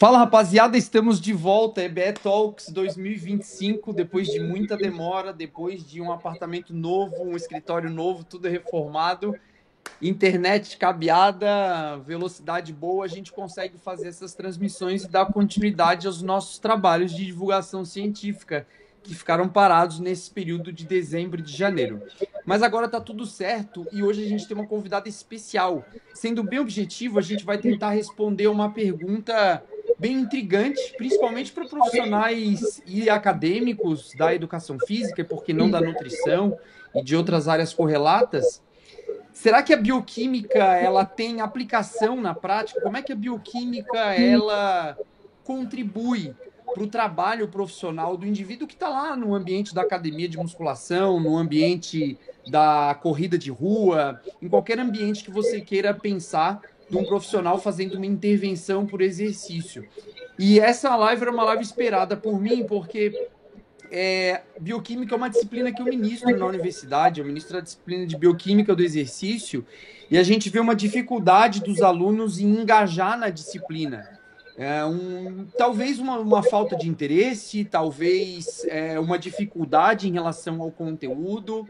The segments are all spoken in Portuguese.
Fala, rapaziada, estamos de volta, EBE Talks 2025, depois de muita demora, depois de um apartamento novo, um escritório novo, tudo reformado, internet cabeada, velocidade boa, a gente consegue fazer essas transmissões e dar continuidade aos nossos trabalhos de divulgação científica, que ficaram parados nesse período de dezembro e de janeiro. Mas agora está tudo certo e hoje a gente tem uma convidada especial. Sendo bem objetivo, a gente vai tentar responder uma pergunta bem intrigante, principalmente para profissionais e acadêmicos da educação física, e por que não da nutrição e de outras áreas correlatas. Será que a bioquímica ela tem aplicação na prática? Como é que a bioquímica ela contribui para o trabalho profissional do indivíduo que está lá no ambiente da academia de musculação, no ambiente da corrida de rua, em qualquer ambiente que você queira pensar de um profissional fazendo uma intervenção por exercício? E essa live era uma live esperada por mim, porque bioquímica é uma disciplina que eu ministro na universidade, eu ministro a disciplina de bioquímica do exercício, e a gente vê uma dificuldade dos alunos em engajar na disciplina. Talvez uma falta de interesse, talvez uma dificuldade em relação ao conteúdo.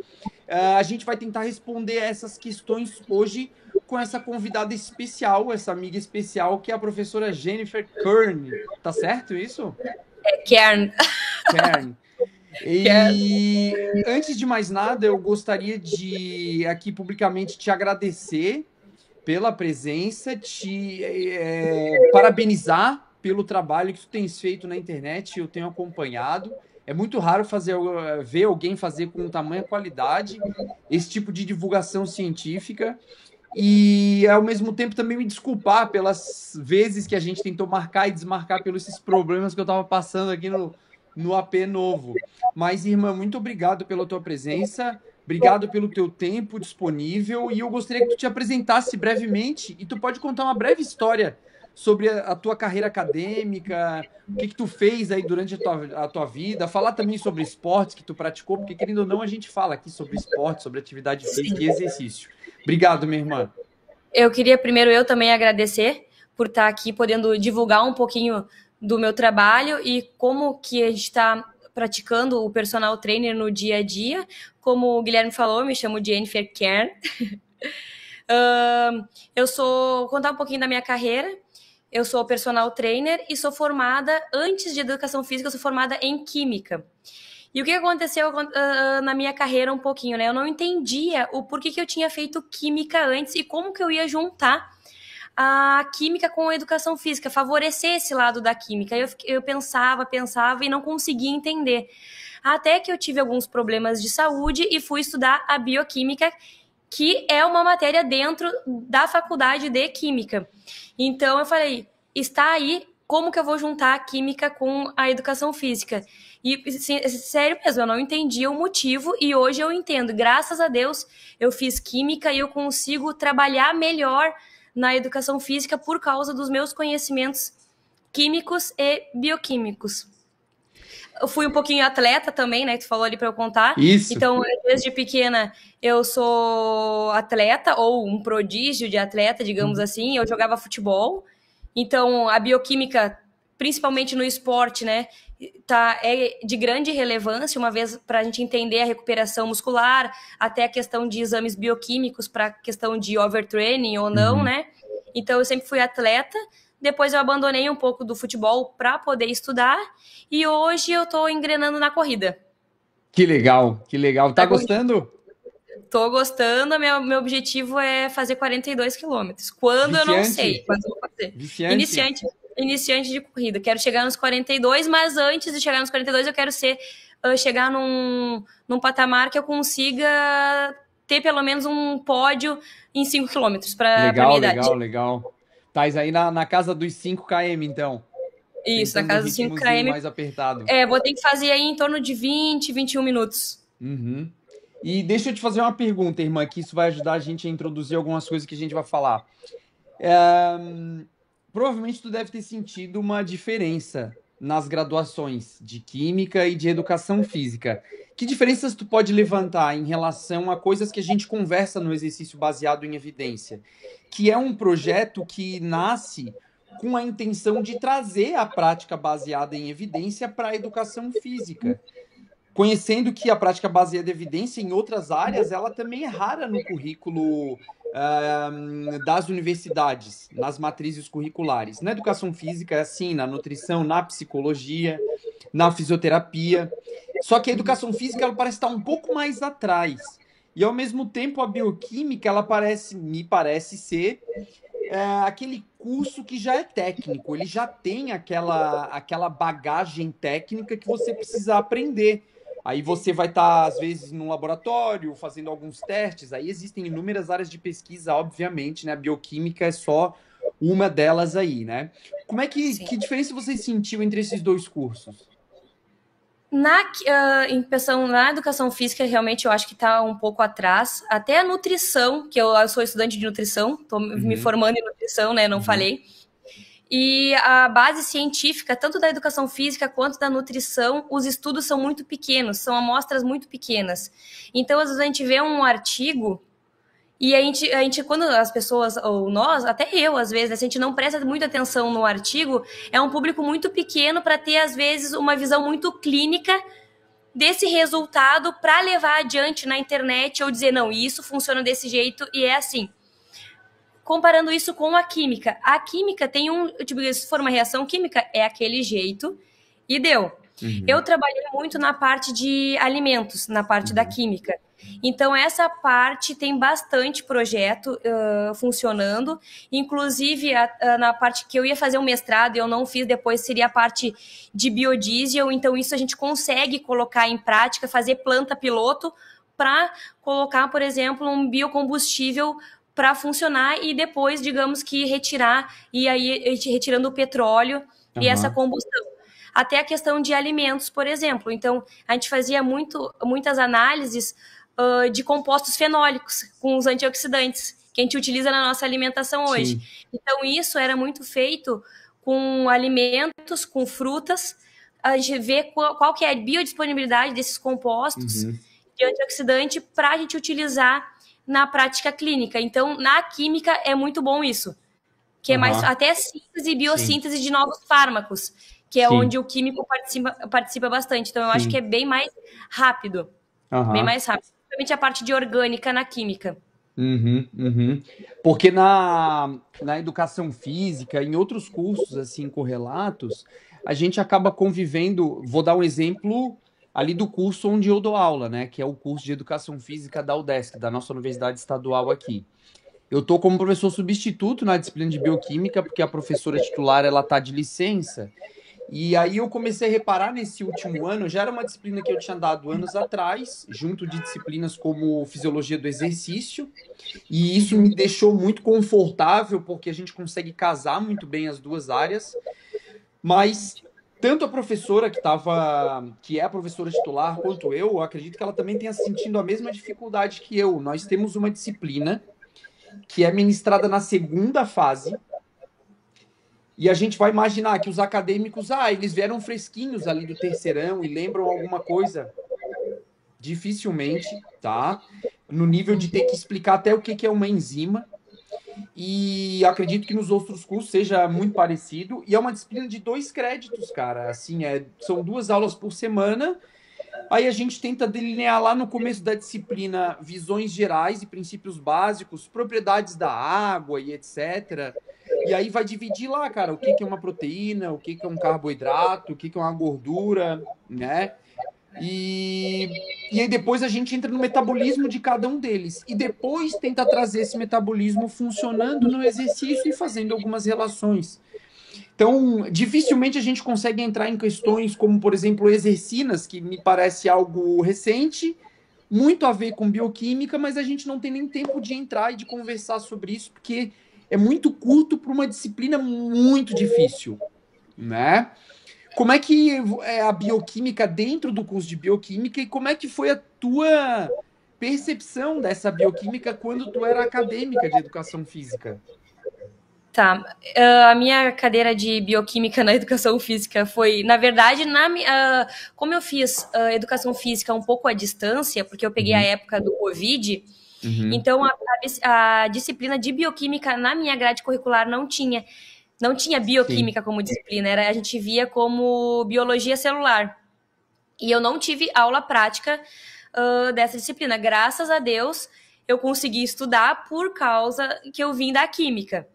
A gente vai tentar responder essas questões hoje com essa convidada especial, essa amiga especial, que é a professora Jennifer Kern. Tá certo isso? Kern. Kern. E antes de mais nada, eu gostaria de aqui publicamente te agradecer pela presença, te parabenizar pelo trabalho que tu tens feito na internet, eu tenho acompanhado. É muito raro ver alguém fazer com tamanha qualidade esse tipo de divulgação científica. E, ao mesmo tempo, também me desculpar pelas vezes que a gente tentou marcar e desmarcar pelos esses problemas que eu estava passando aqui no AP novo. Mas, irmã, muito obrigado pela tua presença, obrigado pelo teu tempo disponível, e eu gostaria que tu te apresentasse brevemente, e tu pode contar uma breve história sobre a tua carreira acadêmica, o que tu fez aí durante a tua vida, falar também sobre esportes que tu praticou, porque, querendo ou não, a gente fala aqui sobre esporte, sobre atividade física e exercício. Obrigado, minha irmã. Eu queria primeiro eu também agradecer por estar aqui podendo divulgar um pouquinho do meu trabalho e como que a gente está praticando o personal trainer no dia a dia. Como o Guilherme falou, eu me chamo Jennifer Kern. Vou contar um pouquinho da minha carreira. Eu sou personal trainer e sou formada, antes de educação física, eu sou formada em química. E o que aconteceu na minha carreira um pouquinho, né? Eu não entendia o porquê que eu tinha feito química antes e como que eu ia juntar a química com a educação física, favorecer esse lado da química. Eu pensava e não conseguia entender. Até que eu tive alguns problemas de saúde e fui estudar a bioquímica, que é uma matéria dentro da faculdade de química. Então eu falei, está aí, como que eu vou juntar a química com a educação física? E, sério mesmo, eu não entendia o motivo e hoje eu entendo. Graças a Deus, eu fiz química e eu consigo trabalhar melhor na educação física por causa dos meus conhecimentos químicos e bioquímicos. Eu fui um pouquinho atleta também, né? Que tu falou ali para eu contar. Isso. Então, desde pequena, eu sou atleta ou um prodígio de atleta, digamos assim. Eu jogava futebol. Então, a bioquímica, principalmente no esporte, né? É de grande relevância, uma vez para a gente entender a recuperação muscular, até a questão de exames bioquímicos para a questão de overtraining ou não, né? Então, eu sempre fui atleta. Depois eu abandonei um pouco do futebol para poder estudar e hoje eu tô engrenando na corrida. Que legal, que legal. Tá gostando? Tô gostando. Meu objetivo é fazer 42 quilômetros. Quando Viciante? Eu não sei, mas vou fazer. Viciante? Iniciante de corrida. Quero chegar nos 42, mas antes de chegar nos 42 eu quero chegar num patamar que eu consiga ter pelo menos um pódio em 5 quilômetros para minha idade. Legal. Tais aí na casa dos 5 km, então. Isso, na casa dos 5 km. Mais apertado. Vou ter que fazer aí em torno de 20, 21 minutos. E deixa eu te fazer uma pergunta, irmã, que isso vai ajudar a gente a introduzir algumas coisas que a gente vai falar. Provavelmente tu deve ter sentido uma diferença nas graduações de Química e de Educação Física. Que diferenças tu pode levantar em relação a coisas que a gente conversa no exercício baseado em evidência? Que é um projeto que nasce com a intenção de trazer a prática baseada em evidência para a educação física. Conhecendo que a prática baseada em evidência em outras áreas, ela também é rara no currículo das universidades, nas matrizes curriculares. Na educação física é assim, na nutrição, na psicologia, na fisioterapia. Só que a educação física ela parece estar um pouco mais atrás. E, ao mesmo tempo, a bioquímica ela me parece ser aquele curso que já é técnico, ele já tem aquela bagagem técnica que você precisa aprender. Aí você vai estar, às vezes, num laboratório, fazendo alguns testes. Aí existem inúmeras áreas de pesquisa, obviamente, né? A bioquímica é só uma delas aí, né? Que diferença você sentiu entre esses dois cursos? Na educação física, realmente, eu acho que está um pouco atrás. Até a nutrição, que eu sou estudante de nutrição, estou me formando em nutrição, né? Não falei. E a base científica, tanto da educação física quanto da nutrição, os estudos são muito pequenos, são amostras muito pequenas. Então, às vezes, a gente vê um artigo e a gente, quando as pessoas, ou nós, até eu, às vezes, a gente não presta muita atenção no artigo, é um público muito pequeno para ter, às vezes, uma visão muito clínica desse resultado para levar adiante na internet ou dizer, não, isso funciona desse jeito e é assim. Comparando isso com a química tem tipo, se for uma reação química, é aquele jeito e deu. Eu trabalhei muito na parte de alimentos, na parte da química. Então, essa parte tem bastante projeto funcionando. Inclusive, na parte que eu ia fazer um mestrado e eu não fiz depois, seria a parte de biodiesel. Então, isso a gente consegue colocar em prática, fazer planta piloto para colocar, por exemplo, um biocombustível para funcionar e depois, digamos que retirar, e aí retirando o petróleo e essa combustão. Até a questão de alimentos, por exemplo. Então, a gente fazia muitas análises de compostos fenólicos com os antioxidantes que a gente utiliza na nossa alimentação hoje. Sim. Então, isso era muito feito com alimentos, com frutas. A gente vê qual que é a biodisponibilidade desses compostos de antioxidante para a gente utilizar na prática clínica. Então, na química é muito bom isso. Que é mais até síntese e biossíntese de novos fármacos, que é onde o químico participa bastante. Então, eu acho que é bem mais rápido. Bem mais rápido. Principalmente a parte de orgânica na química. Porque na educação física, em outros cursos assim correlatos, a gente acaba convivendo. Vou dar um exemplo ali do curso onde eu dou aula, né? Que é o curso de Educação Física da UDESC, da nossa Universidade Estadual aqui. Eu estou como professor substituto na disciplina de Bioquímica, porque a professora titular ela está de licença. E aí eu comecei a reparar nesse último ano, já era uma disciplina que eu tinha dado anos atrás, junto de disciplinas como Fisiologia do Exercício, e isso me deixou muito confortável, porque a gente consegue casar muito bem as duas áreas, mas tanto a professora que é a professora titular, quanto eu acredito que ela também tenha sentido a mesma dificuldade que eu. Nós temos uma disciplina que é ministrada na segunda fase, e a gente vai imaginar que os acadêmicos, eles vieram fresquinhos ali do terceirão e lembram alguma coisa. Dificilmente, tá? No nível de ter que explicar até o que é uma enzima. E acredito que nos outros cursos seja muito parecido. E é uma disciplina de 2 créditos, cara. Assim, são 2 aulas por semana. Aí a gente tenta delinear lá no começo da disciplina visões gerais e princípios básicos, propriedades da água e etc. E aí vai dividir lá, cara, o que é uma proteína, o que é um carboidrato, o que é uma gordura, né? E aí depois a gente entra no metabolismo de cada um deles. E depois tenta trazer esse metabolismo funcionando no exercício e fazendo algumas relações. Então, dificilmente a gente consegue entrar em questões como, por exemplo, exercinas, que me parece algo recente, muito a ver com bioquímica, mas a gente não tem nem tempo de entrar e de conversar sobre isso, porque é muito curto para uma disciplina muito difícil, né? Como é que é a bioquímica dentro do curso de bioquímica e como é que foi a tua percepção dessa bioquímica quando tu era acadêmica de educação física? Tá, a minha cadeira de bioquímica na educação física foi, na verdade, como eu fiz educação física um pouco à distância, porque eu peguei a época do Covid, então a disciplina de bioquímica na minha grade curricular não tinha. Não tinha Sim. bioquímica como disciplina, a gente via como biologia celular. E eu não tive aula prática dessa disciplina. Graças a Deus, eu consegui estudar por causa que eu vim da química.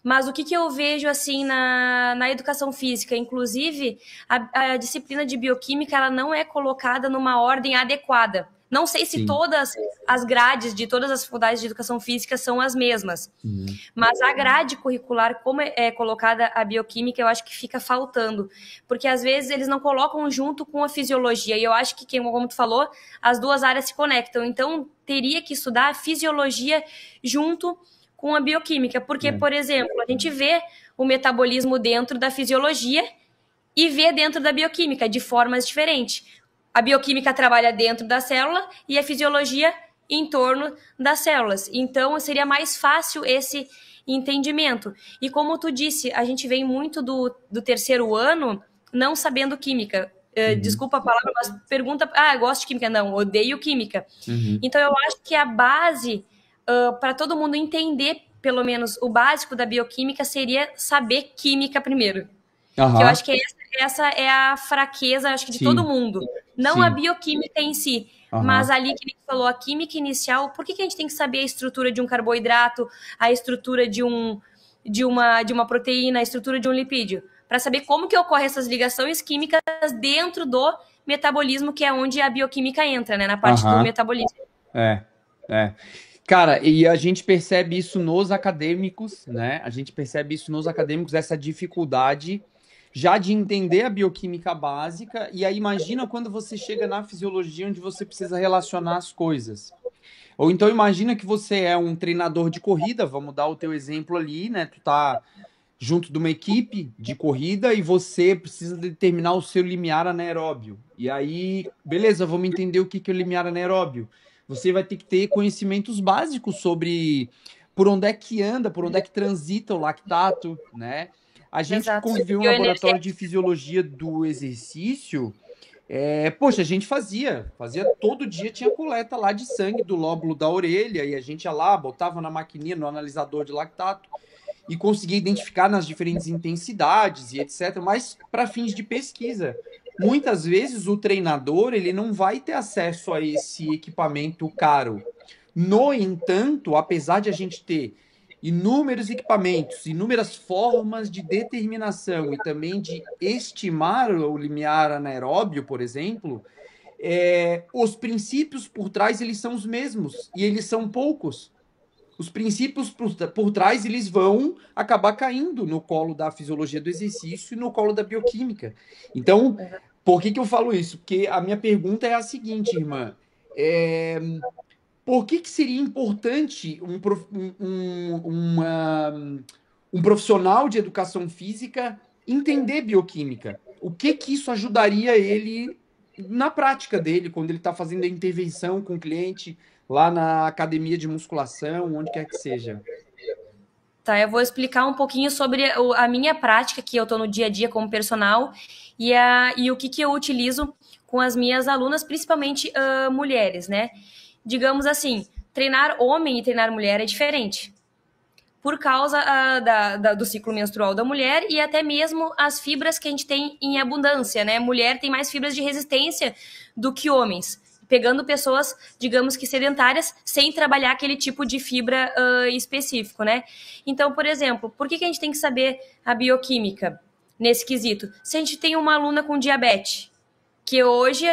Mas o que eu vejo assim na educação física, inclusive a disciplina de bioquímica, ela não é colocada numa ordem adequada. Não sei se Sim. todas as grades de todas as faculdades de educação física são as mesmas, Uhum. mas a grade curricular, como é colocada a bioquímica, eu acho que fica faltando, porque às vezes eles não colocam junto com a fisiologia, e eu acho que, como tu falou, as duas áreas se conectam, então teria que estudar a fisiologia junto com a bioquímica, porque, É. por exemplo, a gente vê o metabolismo dentro da fisiologia e vê dentro da bioquímica, de formas diferentes. A bioquímica trabalha dentro da célula e a fisiologia em torno das células. Então, seria mais fácil esse entendimento. E como tu disse, a gente vem muito do terceiro ano não sabendo química. Uhum. Desculpa a palavra, mas pergunta... Ah, eu gosto de química. Não, odeio química. Uhum. Então, eu acho que a base para todo mundo entender, pelo menos, o básico da bioquímica seria saber química primeiro. Que eu Aham. acho que essa é a fraqueza, acho que de todo Sim. mundo. Não a Sim. bioquímica em si, mas Aham. ali que a gente falou, a química inicial, por que a gente tem que saber a estrutura de um carboidrato, a estrutura de uma proteína, a estrutura de um lipídio? Para saber como que ocorrem essas ligações químicas dentro do metabolismo, que é onde a bioquímica entra, né? Na parte do Aham. metabolismo. É. É. Cara, e a gente percebe isso nos acadêmicos, né? A gente percebe isso nos acadêmicos, essa dificuldade já de entender a bioquímica básica, e aí imagina quando você chega na fisiologia onde você precisa relacionar as coisas. Ou então imagina que você é um treinador de corrida, vamos dar o teu exemplo ali, né? Tu tá junto de uma equipe de corrida e você precisa determinar o seu limiar anaeróbio. E aí, beleza, vamos entender o que é o limiar anaeróbio. Você vai ter que ter conhecimentos básicos sobre por onde é que anda, por onde é que transita o lactato, né? A gente que Exato. conviveu no laboratório de Bioenergética. fisiologia do exercício, poxa, a gente fazia todo dia, tinha coleta lá de sangue do lóbulo da orelha, e a gente ia lá, botava na maquininha, no analisador de lactato, e conseguia identificar nas diferentes intensidades e etc, mas para fins de pesquisa. Muitas vezes o treinador ele não vai ter acesso a esse equipamento caro. No entanto, apesar de a gente ter inúmeros equipamentos, inúmeras formas de determinação e também de estimar o limiar anaeróbio, por exemplo, os princípios por trás eles são os mesmos e eles são poucos. Os princípios por trás eles vão acabar caindo no colo da fisiologia do exercício e no colo da bioquímica. Então, por que eu falo isso? Porque a minha pergunta é a seguinte, irmã. É, por que seria importante um profissional de educação física entender bioquímica? O que isso ajudaria ele na prática dele, quando ele está fazendo a intervenção com o cliente lá na academia de musculação, onde quer que seja? Tá, eu vou explicar um pouquinho sobre a minha prática, que eu estou no dia a dia como personal, e o que eu utilizo com as minhas alunas, principalmente mulheres, né? Digamos assim, treinar homem e treinar mulher é diferente. Por causa do ciclo menstrual da mulher e até mesmo as fibras que a gente tem em abundância, né? Mulher tem mais fibras de resistência do que homens. Pegando pessoas, digamos que sedentárias, sem trabalhar aquele tipo de fibra específico, né? Então, por exemplo, por que a gente tem que saber a bioquímica nesse quesito? Se a gente tem uma aluna com diabetes, que hoje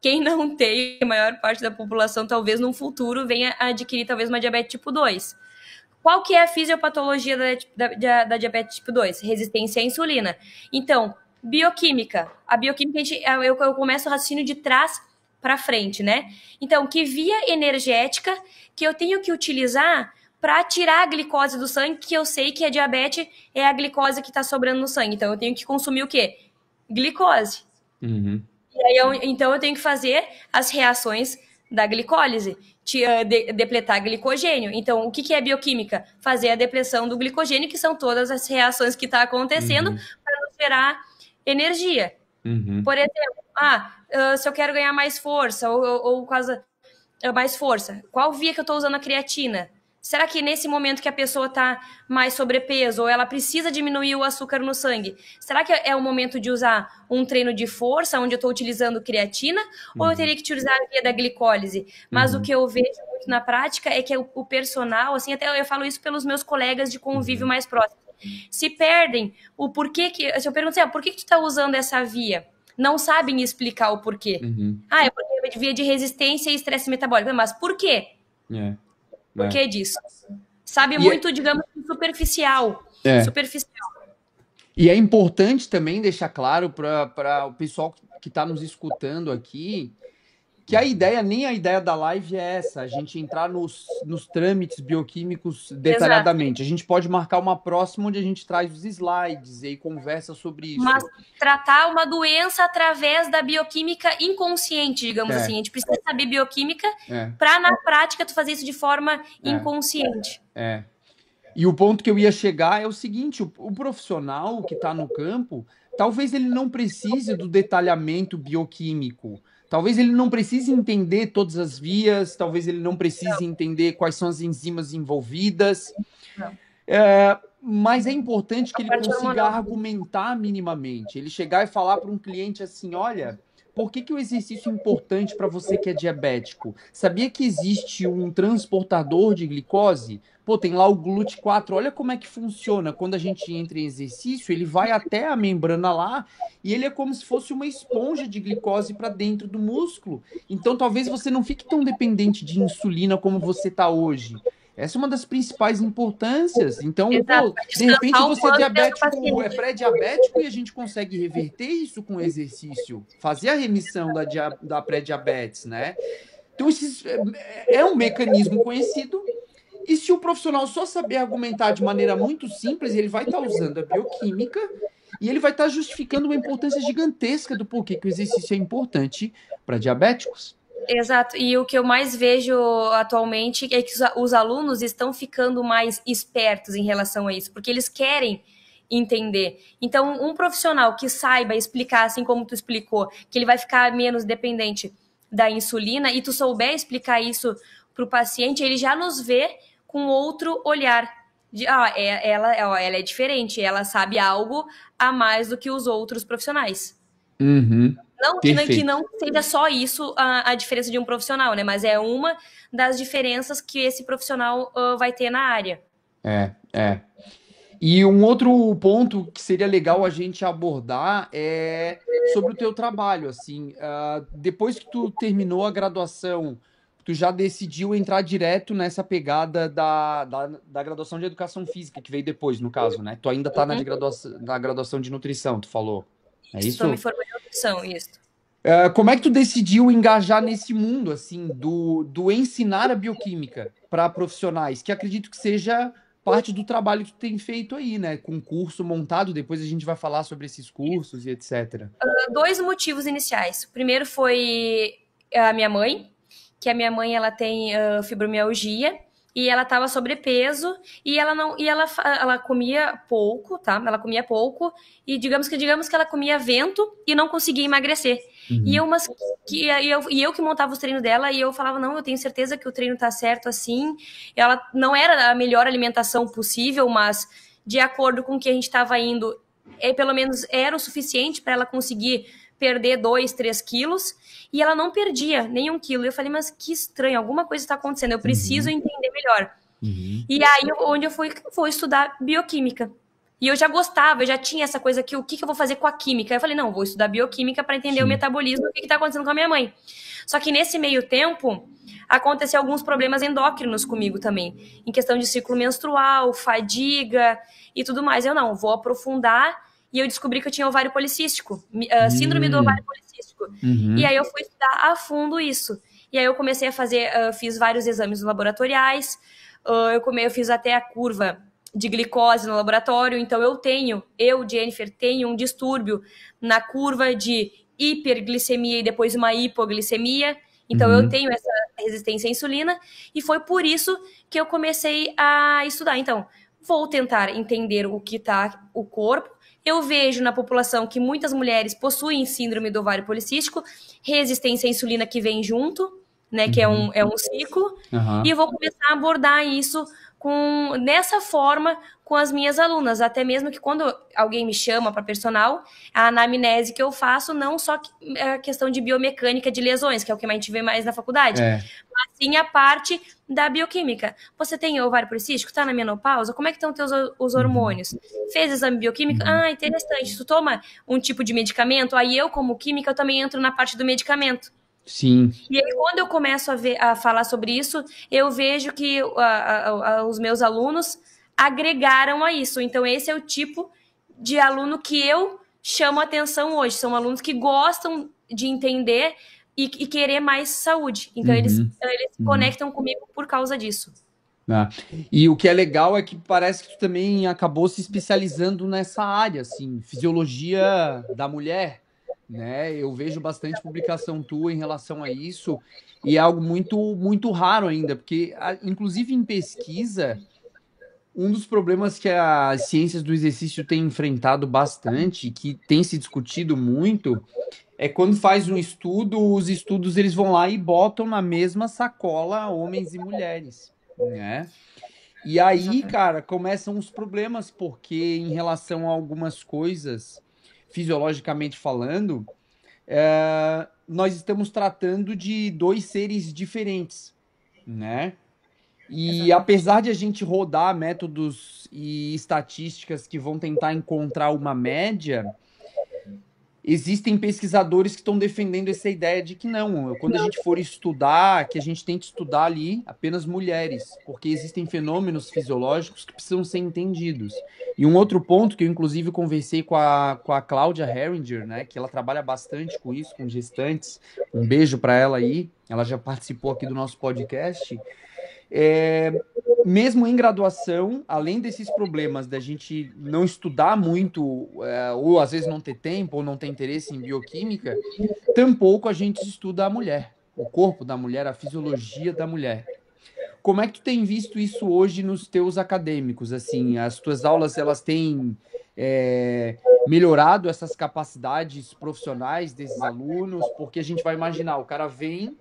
quem não tem, a maior parte da população, talvez no futuro venha a adquirir talvez uma diabetes tipo 2. Qual que é a fisiopatologia da diabetes tipo 2? Resistência à insulina. Então, bioquímica. A bioquímica, eu começo o raciocínio de trás para frente, né? Então, que via energética que eu tenho que utilizar para tirar a glicose do sangue, que eu sei que a diabetes é a glicose que está sobrando no sangue. Então, eu tenho que consumir o quê? Glicose. Uhum. E aí então eu tenho que fazer as reações da glicólise, depletar glicogênio. Então, o que é bioquímica? Fazer a depressão do glicogênio, que são todas as reações que estão acontecendo Uhum. para nos gerar energia. Uhum. Por exemplo, se eu quero ganhar mais força, ou mais força, qual via que eu estou usando a creatina? Será que nesse momento que a pessoa está mais sobrepeso ou ela precisa diminuir o açúcar no sangue, será que é o momento de usar um treino de força, onde eu estou utilizando creatina, ou eu teria que utilizar a via da glicólise? Mas o que eu vejo muito na prática é que o personal, assim, até eu falo isso pelos meus colegas de convívio mais próximo, se perdem o porquê que... Se eu pergunto assim, por que tu está usando essa via? Não sabem explicar o porquê. É porque é via de resistência e estresse metabólico. Mas por quê? Por que disso? Sabe muito, digamos, superficial. Superficial. E é importante também deixar claro para o pessoal que está nos escutando aqui que a ideia da live é essa, a gente entrar nos trâmites bioquímicos detalhadamente. Exato. A gente pode marcar uma próxima onde a gente traz os slides e conversa sobre isso. Mas tratar uma doença através da bioquímica inconsciente, digamos assim. A gente precisa saber bioquímica para, na prática, tu fazer isso de forma inconsciente. E o ponto que eu ia chegar é o seguinte, o profissional que está no campo, talvez ele não precise do detalhamento bioquímico. Talvez ele não precise entender todas as vias, talvez ele não precise entender quais são as enzimas envolvidas, mas é importante que ele consiga argumentar minimamente. Ele chegar e falar para um cliente assim, olha, por que o exercício é importante para você que é diabético? Sabia que existe um transportador de glicose? Pô, tem lá o GLUT4, olha como é que funciona. Quando a gente entra em exercício, ele vai até a membrana lá e ele é como se fosse uma esponja de glicose para dentro do músculo. Então, talvez você não fique tão dependente de insulina como você está hoje. Essa é uma das principais importâncias. Então, pô, de repente você é diabético, é pré-diabético e a gente consegue reverter isso com exercício. Fazer a remissão da pré-diabetes, né? Então, isso é um mecanismo conhecido. E se o profissional só saber argumentar de maneira muito simples, ele vai estar usando a bioquímica e ele vai estar justificando uma importância gigantesca do porquê que o exercício é importante para diabéticos. Exato, e o que eu mais vejo atualmente é que os alunos estão ficando mais espertos em relação a isso, porque eles querem entender. Então, um profissional que saiba explicar, assim como tu explicou, que ele vai ficar menos dependente da insulina, e tu souber explicar isso para o paciente, ele já nos vê com outro olhar. Ela é diferente, ela sabe algo a mais do que os outros profissionais. Não que não seja só isso a diferença de um profissional, né? Mas é uma das diferenças que esse profissional vai ter na área. E um outro ponto que seria legal a gente abordar é sobre o teu trabalho, assim. Depois que tu terminou a graduação, tu já decidiu entrar direto nessa pegada da graduação de Educação Física, que veio depois, no caso, né? Tu ainda tá na graduação de Nutrição, tu falou. É isso? Eu me formei em nutrição, isso. Como é que tu decidiu engajar nesse mundo, assim, do ensinar a bioquímica para profissionais, que acredito que seja parte do trabalho que tu tem feito aí, né? Com curso montado, depois a gente vai falar sobre esses cursos e etc. Dois motivos iniciais. O primeiro foi a minha mãe, que a minha mãe ela tem fibromialgia, e ela estava sobrepeso e ela comia pouco, tá? Ela comia pouco e digamos que ela comia vento e não conseguia emagrecer. E eu que montava os treinos dela e eu falava, não, eu tenho certeza que o treino tá certo assim. Ela não era a melhor alimentação possível, mas de acordo com o que a gente estava indo, pelo menos era o suficiente para ela conseguir perder 2, 3 quilos, e ela não perdia nem 1 quilo. Eu falei, mas que estranho, alguma coisa está acontecendo, eu preciso entender melhor. E aí, onde eu fui estudar bioquímica. E eu já gostava, eu já tinha essa coisa que o que eu vou fazer com a química? Eu falei, não, vou estudar bioquímica para entender o metabolismo, o que está acontecendo com a minha mãe. Só que nesse meio tempo, aconteceu alguns problemas endócrinos comigo também, em questão de ciclo menstrual, fadiga e tudo mais. Eu não, vou aprofundar. E eu descobri que eu tinha ovário policístico, síndrome do ovário policístico. E aí eu fui estudar a fundo isso. E aí eu comecei a fazer, fiz vários exames laboratoriais, eu fiz até a curva de glicose no laboratório. Então Jennifer, tenho um distúrbio na curva de hiperglicemia e depois uma hipoglicemia. Então eu tenho essa resistência à insulina e foi por isso que eu comecei a estudar. Então, vou tentar entender o que está o corpo. Eu vejo na população que muitas mulheres possuem síndrome do ovário policístico, resistência à insulina que vem junto, né, que é um ciclo, e eu vou começar a abordar isso nessa forma com as minhas alunas, até mesmo que quando alguém me chama para personal, a anamnese que eu faço não só a questão de biomecânica de lesões, que é o que a gente vê mais na faculdade, mas sim a parte da bioquímica. Você tem ovário policístico? Está na menopausa? Como é que estão os hormônios? Fez exame bioquímico? Ah, interessante. Tu toma um tipo de medicamento? Aí eu, como química, eu também entro na parte do medicamento. Sim. E aí, quando eu começo a falar sobre isso, eu vejo que os meus alunos agregaram a isso. Então, esse é o tipo de aluno que eu chamo atenção hoje. São alunos que gostam de entender e querer mais saúde. Então, eles se conectam comigo por causa disso. E o que é legal é que parece que tu também acabou se especializando nessa área, assim, fisiologia da mulher, né? Eu vejo bastante publicação tua em relação a isso e é algo muito, muito raro ainda, porque, inclusive em pesquisa, um dos problemas que as ciências do exercício têm enfrentado bastante, que tem se discutido muito, é quando faz um estudo, os estudos eles vão lá e botam na mesma sacola homens e mulheres, né? E aí, cara, começam os problemas, porque em relação a algumas coisas, fisiologicamente falando, nós estamos tratando de dois seres diferentes, né? E apesar de a gente rodar métodos e estatísticas que vão tentar encontrar uma média, existem pesquisadores que estão defendendo essa ideia de que não, quando a gente for estudar, que a gente tem que estudar ali apenas mulheres, porque existem fenômenos fisiológicos que precisam ser entendidos. E um outro ponto que eu inclusive conversei com a Cláudia Herringer, né, que ela trabalha bastante com isso, com gestantes, um beijo para ela aí, ela já participou aqui do nosso podcast, mesmo em graduação, além desses problemas da gente não estudar muito, ou às vezes não ter tempo, ou não ter interesse em bioquímica, tampouco a gente estuda a mulher, o corpo da mulher, a fisiologia da mulher. Como é que tu tem visto isso hoje nos teus acadêmicos? Assim, as tuas aulas, elas têm melhorado essas capacidades profissionais desses alunos? Porque a gente vai imaginar, o cara vem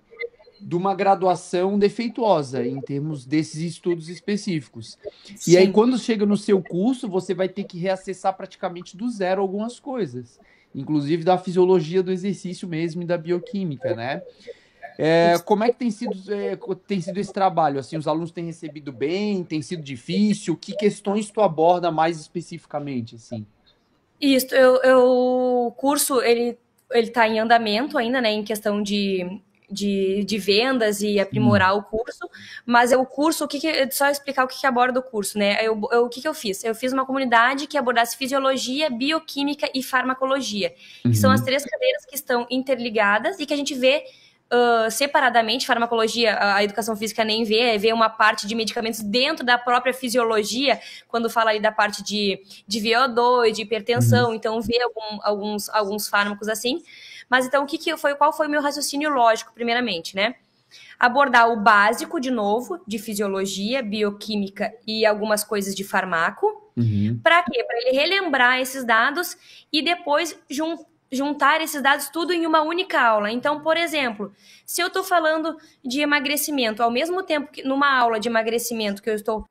de uma graduação defeituosa em termos desses estudos específicos. Sim. E aí, quando chega no seu curso, você vai ter que reacessar praticamente do zero algumas coisas, inclusive da fisiologia do exercício mesmo e da bioquímica, né? Como é que tem sido esse trabalho? Assim, os alunos têm recebido bem? Tem sido difícil? Que questões tu aborda mais especificamente, assim? Isso, o curso, ele está em andamento ainda, né, em questão de vendas e aprimorar o curso, mas o curso, só explicar o que aborda o curso, né? O que eu fiz? Eu fiz uma comunidade que abordasse fisiologia, bioquímica e farmacologia, que são as 3 cadeiras que estão interligadas e que a gente vê separadamente. Farmacologia, a educação física nem vê uma parte de medicamentos dentro da própria fisiologia, quando fala aí da parte de VO2, de hipertensão, então vê alguns fármacos assim. Mas então, qual foi o meu raciocínio lógico, primeiramente, né? Abordar o básico, de novo, de fisiologia, bioquímica e algumas coisas de farmaco. Para quê? Para ele relembrar esses dados e depois juntar esses dados tudo em uma única aula. Então, por exemplo, se eu estou falando de emagrecimento, ao mesmo tempo que numa aula de emagrecimento que eu estou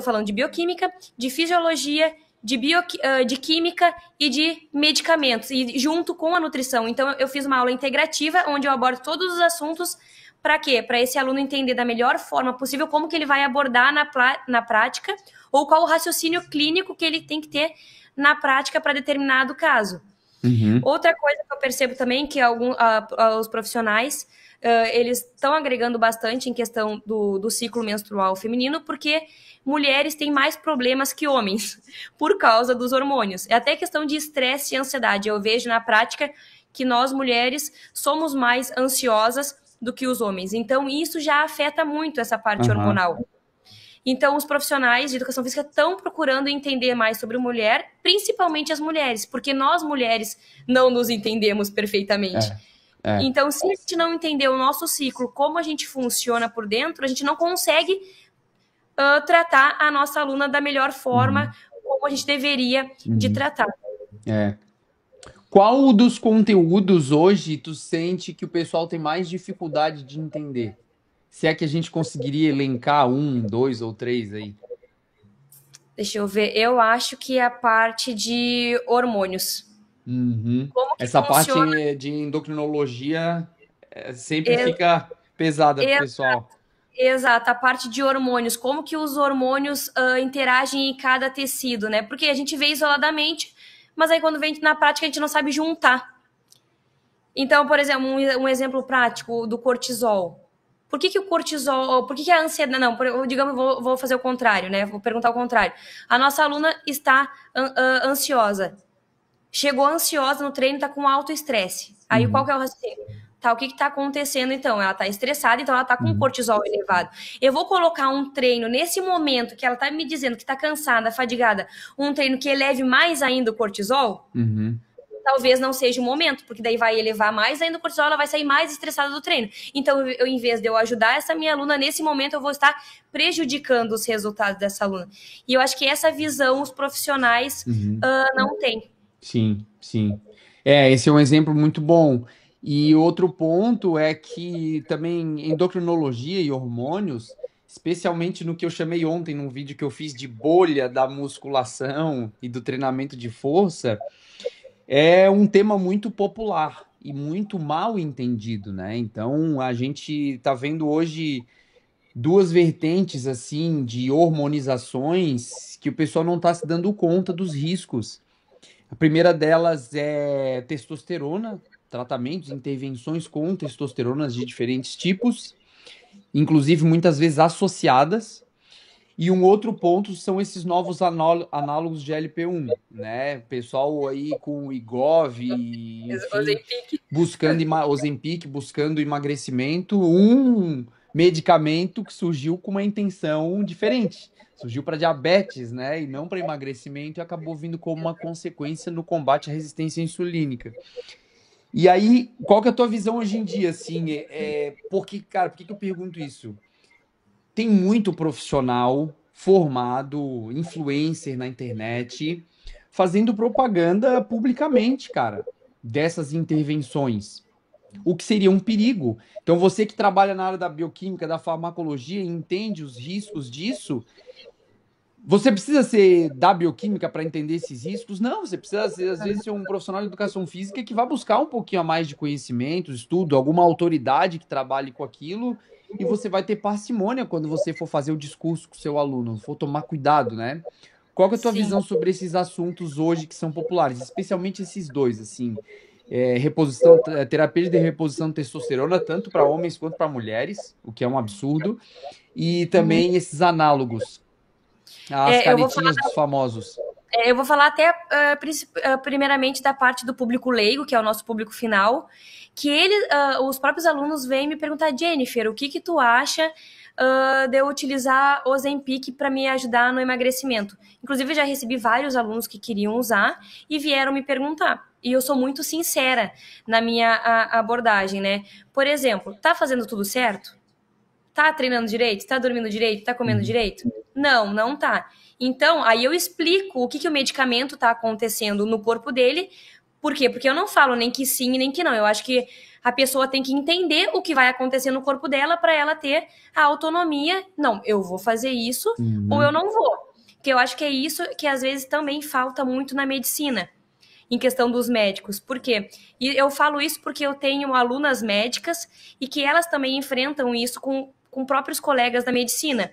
falando de bioquímica, de fisiologia, de química e de medicamentos, e junto com a nutrição. Então, eu fiz uma aula integrativa, onde eu abordo todos os assuntos. Para quê? Para esse aluno entender da melhor forma possível como que ele vai abordar na prática, ou qual o raciocínio clínico que ele tem que ter na prática para determinado caso. Outra coisa que eu percebo também, que os profissionais, eles estão agregando bastante em questão do ciclo menstrual feminino, porque mulheres têm mais problemas que homens por causa dos hormônios. É até questão de estresse e ansiedade. Eu vejo na prática que nós, mulheres, somos mais ansiosas do que os homens. Então, isso já afeta muito essa parte hormonal. Então, os profissionais de educação física estão procurando entender mais sobre mulher, principalmente as mulheres, porque nós, mulheres, não nos entendemos perfeitamente. Então, se a gente não entender o nosso ciclo, como a gente funciona por dentro, a gente não consegue tratar a nossa aluna da melhor forma, como a gente deveria de tratar. Qual dos conteúdos hoje tu sente que o pessoal tem mais dificuldade de entender? Se é que a gente conseguiria elencar um, dois ou três aí. Deixa eu ver. Eu acho que é a parte de hormônios. Uhum. Como que Essa funciona? parte de endocrinologia sempre fica pesada pro pessoal. Exato, a parte de hormônios, como que os hormônios interagem em cada tecido, né? Porque a gente vê isoladamente, mas aí quando vem na prática a gente não sabe juntar. Então, por exemplo, um exemplo prático do cortisol. Por que, que o cortisol, por que, que a ansiedade, não, digamos, vou fazer o contrário, né? Vou perguntar o contrário. A nossa aluna está ansiosa. Chegou ansiosa no treino, tá com alto estresse. Aí qual Uhum. que é o raciocínio? Tá, o que que tá acontecendo então? Ela tá estressada, então ela tá com Uhum. cortisol elevado. Eu vou colocar um treino nesse momento que ela tá me dizendo que tá cansada, fadigada, um treino que eleve mais ainda o cortisol? Uhum. Talvez não seja o momento, porque daí vai elevar mais ainda o cortisol, ela vai sair mais estressada do treino. Então, em vez de eu ajudar essa minha aluna, nesse momento eu vou estar prejudicando os resultados dessa aluna. E eu acho que essa visão os profissionais Uhum. não têm. Sim, sim. Esse é um exemplo muito bom. E outro ponto é que também endocrinologia e hormônios, especialmente no que eu chamei ontem, num vídeo que eu fiz de bolha da musculação e do treinamento de força, é um tema muito popular e muito mal entendido, né? Então, a gente está vendo hoje duas vertentes assim de hormonizações que o pessoal não está se dando conta dos riscos. A primeira delas é testosterona, tratamentos, intervenções com testosteronas de diferentes tipos, inclusive muitas vezes associadas. E um outro ponto são esses novos análogos de LP1, né? Pessoal aí com IGOV, enfim, Ozempic. buscando Ozempic, buscando emagrecimento, um medicamento que surgiu com uma intenção diferente. Surgiu para diabetes, né? E não para emagrecimento, e acabou vindo como uma consequência no combate à resistência insulínica. E aí, qual que é a tua visão hoje em dia, assim? Porque, cara, por que eu pergunto isso? Tem muito profissional formado, influencer na internet, fazendo propaganda publicamente, cara, dessas intervenções. O que seria um perigo. Então, você que trabalha na área da bioquímica, da farmacologia, e entende os riscos disso. Você precisa ser da bioquímica para entender esses riscos? Não, você precisa, às vezes, ser um profissional de educação física que vai buscar um pouquinho a mais de conhecimento, estudo, alguma autoridade que trabalhe com aquilo, e você vai ter parcimônia quando você for fazer o discurso com o seu aluno, for tomar cuidado, né? Qual que é a tua Sim. visão sobre esses assuntos hoje que são populares, especialmente esses dois, assim, reposição, terapia de reposição de testosterona, tanto para homens quanto para mulheres, o que é um absurdo, e também esses análogos, as Eu vou falar canetinhas dos famosos. Eu vou falar até primeiramente da parte do público leigo, que é o nosso público final, que os próprios alunos vêm me perguntar, Jennifer, o que que tu acha de eu utilizar o Ozempic para me ajudar no emagrecimento? Inclusive, eu já recebi vários alunos que queriam usar e vieram me perguntar. E eu sou muito sincera na minha abordagem, né? Por exemplo, tá fazendo tudo certo? Tá treinando direito? Tá dormindo direito? Tá comendo Uhum, direito? Não, não tá. Então, aí eu explico o que, que o medicamento tá acontecendo no corpo dele. Por quê? Porque eu não falo nem que sim, nem que não. Eu acho que a pessoa tem que entender o que vai acontecer no corpo dela para ela ter a autonomia. Não, eu vou fazer isso ou eu uhum, não vou. Porque eu acho que é isso que às vezes também falta muito na medicina, em questão dos médicos. Por quê? E eu falo isso porque eu tenho alunas médicas e que elas também enfrentam isso com próprios colegas da medicina,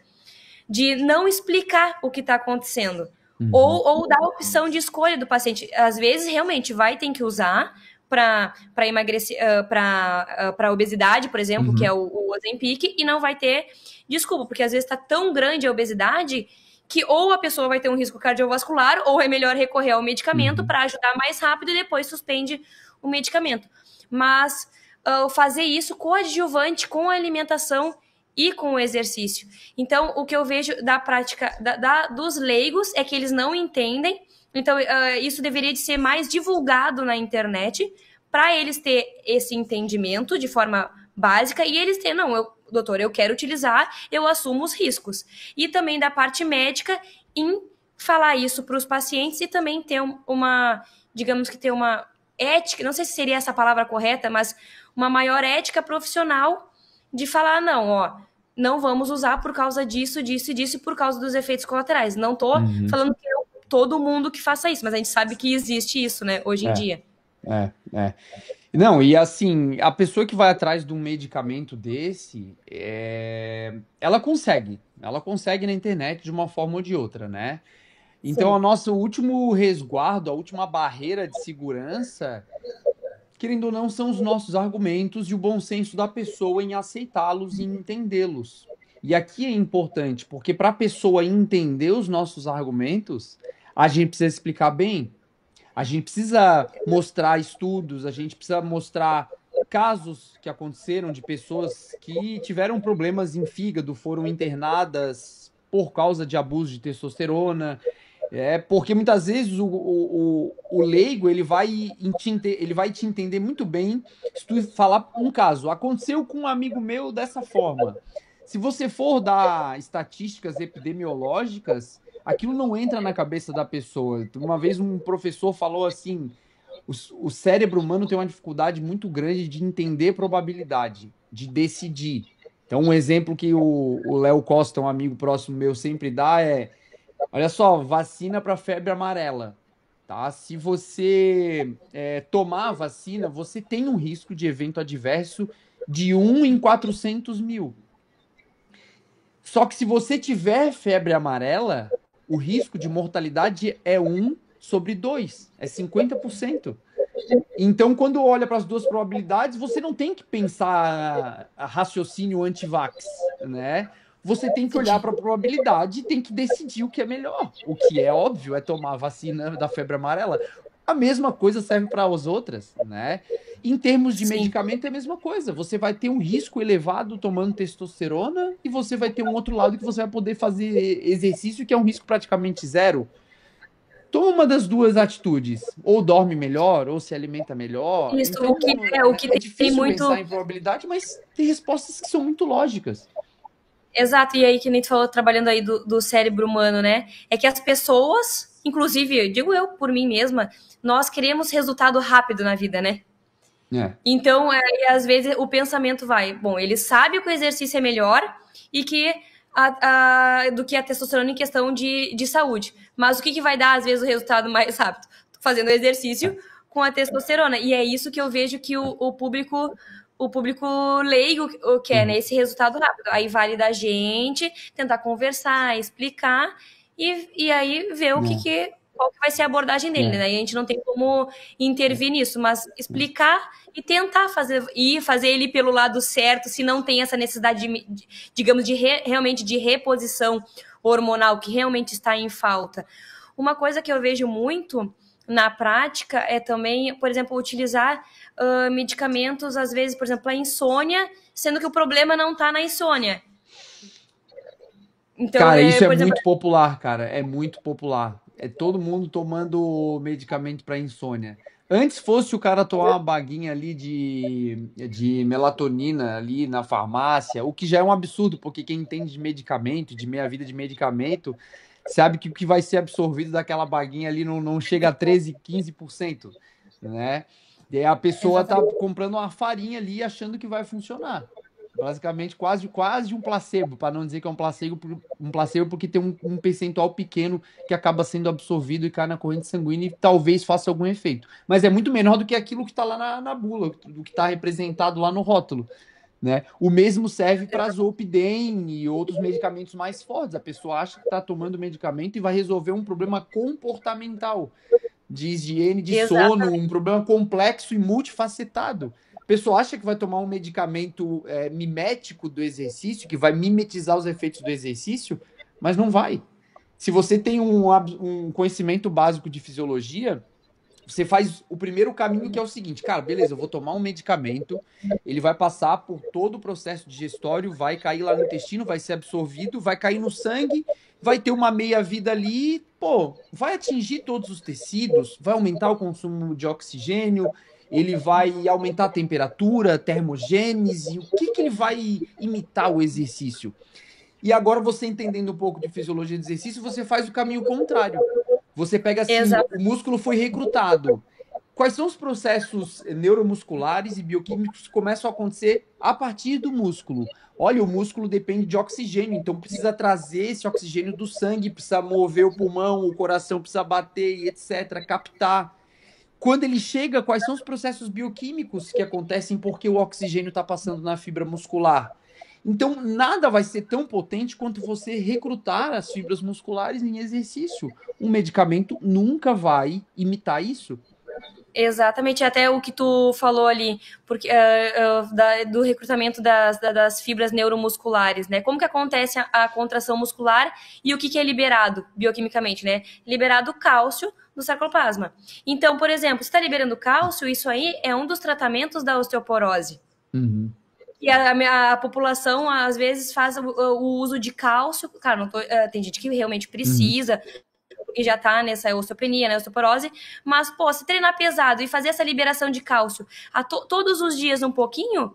de não explicar o que está acontecendo. uhum, Ou dar a opção de escolha do paciente. Às vezes, realmente, vai ter que usar para emagrecer, para obesidade, por exemplo, que é uhum, o Ozempic, e não vai ter desculpa, porque às vezes está tão grande a obesidade que ou a pessoa vai ter um risco cardiovascular, ou é melhor recorrer ao medicamento uhum, para ajudar mais rápido e depois suspende o medicamento. Mas fazer isso coadjuvante com a alimentação e com o exercício. Então, o que eu vejo da prática dos leigos é que eles não entendem. Então, isso deveria de ser mais divulgado na internet para eles ter esse entendimento de forma básica e eles ter, não, doutor, eu quero utilizar, eu assumo os riscos. E também da parte médica em falar isso para os pacientes e também ter digamos que ter uma ética, não sei se seria essa a palavra correta, mas uma maior ética profissional de falar, não, ó, não vamos usar por causa disso, disso e disso, e por causa dos efeitos colaterais. Não tô Uhum. falando que é todo mundo que faça isso, mas a gente sabe que existe isso, né, hoje em É, dia. é. Não, e assim, a pessoa que vai atrás de um medicamento desse, ela consegue na internet de uma forma ou de outra, né? Então, Sim. o nosso último resguardo, a última barreira de segurança, querendo ou não, são os nossos argumentos e o bom senso da pessoa em aceitá-los e entendê-los. E aqui é importante, porque para a pessoa entender os nossos argumentos, a gente precisa explicar bem. A gente precisa mostrar estudos, a gente precisa mostrar casos que aconteceram de pessoas que tiveram problemas em fígado, foram internadas por causa de abuso de testosterona. Porque muitas vezes o leigo ele vai te entender muito bem se tu falar um caso. Aconteceu com um amigo meu dessa forma. Se você for dar estatísticas epidemiológicas, aquilo não entra na cabeça da pessoa. Uma vez um professor falou assim: o cérebro humano tem uma dificuldade muito grande de entender probabilidade, de decidir. Então, um exemplo que o Léo Costa, um amigo próximo meu, sempre dá é: olha só, vacina para febre amarela. Tá? Se você tomar a vacina, você tem um risco de evento adverso de 1 em 400 mil. Só que se você tiver febre amarela, o risco de mortalidade é 1/2, é 50%. Então, quando olha para as duas probabilidades, você não tem que pensar a raciocínio anti-vax, né? Você tem que olhar para a probabilidade e tem que decidir o que é melhor. O que é óbvio é tomar a vacina da febre amarela. A mesma coisa serve para as outras, né? Em termos de Sim. medicamento é a mesma coisa. Você vai ter um risco elevado tomando testosterona e você vai ter um outro lado que você vai poder fazer exercício que é um risco praticamente zero. Toma uma das duas atitudes. Ou dorme melhor, ou se alimenta melhor. Isso, Então, o que é tem difícil pensar muito. em probabilidade, mas tem respostas que são muito lógicas. Exato, e aí que nem tu falou, trabalhando aí do cérebro humano, né? É que as pessoas, inclusive, digo eu por mim mesma, nós queremos resultado rápido na vida, né? É, Então, às vezes o pensamento vai, bom, ele sabe que o exercício é melhor e que do que a testosterona em questão de saúde. Mas o que vai dar, às vezes, o resultado mais rápido? Fazendo exercício com a testosterona. E é isso que eu vejo que o público leigo quer, né? uhum, Esse resultado rápido. Aí vale da gente tentar conversar, explicar e aí ver qual que vai ser a abordagem dele, é, né? E a gente não tem como intervir nisso, mas explicar e tentar fazer ele pelo lado certo, se não tem essa necessidade digamos, realmente de reposição hormonal que realmente está em falta. Uma coisa que eu vejo muito na prática é também, por exemplo, utilizar medicamentos, às vezes, por exemplo, a insônia, sendo que o problema não está na insônia. Então, Cara, isso é por exemplo, muito popular, cara. É muito popular. É todo mundo tomando medicamento para insônia. Antes fosse o cara tomar uma baguinha ali de melatonina ali na farmácia, o que já é um absurdo, porque quem entende de medicamento, de meia-vida de medicamento, sabe que o que vai ser absorvido daquela baguinha ali não chega a 13, 15%, né? E aí a pessoa tá exatamente. comprando uma farinha ali achando que vai funcionar. Basicamente, quase um placebo, para não dizer que é um placebo porque tem um percentual pequeno que acaba sendo absorvido e cai na corrente sanguínea e talvez faça algum efeito. Mas é muito menor do que aquilo que está lá na bula, do que está representado lá no rótulo. Né? O mesmo serve para Zolpidem e outros medicamentos mais fortes. A pessoa acha que está tomando medicamento e vai resolver um problema comportamental de higiene de sono, Exatamente. um problema complexo e multifacetado. A pessoa acha que vai tomar um medicamento mimético do exercício, que vai mimetizar os efeitos do exercício, mas não vai. Se você tem um conhecimento básico de fisiologia, você faz o primeiro caminho que é o seguinte, cara, beleza, eu vou tomar um medicamento, ele vai passar por todo o processo digestório, vai cair lá no intestino, vai ser absorvido, vai cair no sangue, vai ter uma meia-vida ali, pô, vai atingir todos os tecidos, vai aumentar o consumo de oxigênio, ele vai aumentar a temperatura, termogênese, o que ele vai imitar o exercício? E agora você entendendo um pouco de fisiologia do exercício, você faz o caminho contrário. Você pega assim, o Exatamente. músculo foi recrutado. quais são os processos neuromusculares e bioquímicos que começam a acontecer a partir do músculo? Olha, o músculo depende de oxigênio, então precisa trazer esse oxigênio do sangue, precisa mover o pulmão, o coração precisa bater e etc., captar. Quando ele chega, quais são os processos bioquímicos que acontecem porque o oxigênio está passando na fibra muscular? Então, nada vai ser tão potente quanto você recrutar as fibras musculares em exercício. Um medicamento nunca vai imitar isso. Exatamente, até o que tu falou ali, porque do recrutamento das fibras neuromusculares, né? Como que acontece a contração muscular e o que é liberado bioquimicamente, né? Liberado cálcio do sarcoplasma. Então, por exemplo, se está liberando cálcio, isso aí é um dos tratamentos da osteoporose. Uhum. E a população, às vezes, faz o uso de cálcio. Claro, tem gente que realmente precisa, porque já tá nessa osteopenia, né, osteoporose, mas, pô, se treinar pesado e fazer essa liberação de cálcio todos os dias um pouquinho,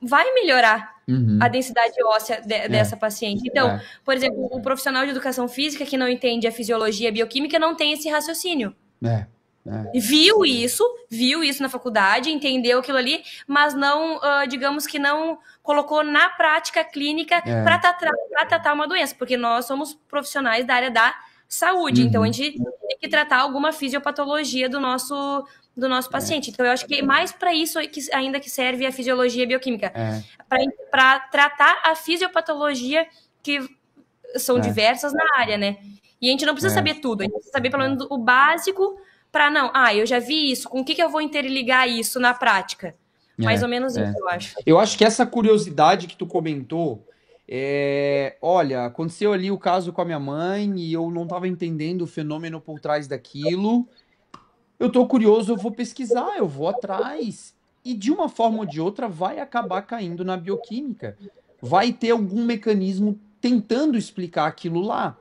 vai melhorar a densidade óssea dessa paciente. Então, por exemplo, o profissional de educação física que não entende a fisiologia bioquímica não tem esse raciocínio. Viu isso na faculdade, entendeu aquilo ali, mas não, digamos que não colocou na prática clínica para tratar uma doença, porque nós somos profissionais da área da saúde, então a gente tem que tratar alguma fisiopatologia do nosso paciente. Então eu acho que é mais para isso ainda que serve a fisiologia bioquímica, para tratar a fisiopatologia que são diversas na área, né? E a gente não precisa saber tudo, a gente precisa saber pelo menos o básico para eu já vi isso, com o que eu vou interligar isso na prática? Mais ou menos isso, eu acho. Eu acho que essa curiosidade que tu comentou, olha, aconteceu ali o caso com a minha mãe e eu não estava entendendo o fenômeno por trás daquilo. Eu tô curioso, eu vou pesquisar, eu vou atrás. E de uma forma ou de outra vai acabar caindo na bioquímica. Vai ter algum mecanismo tentando explicar aquilo lá.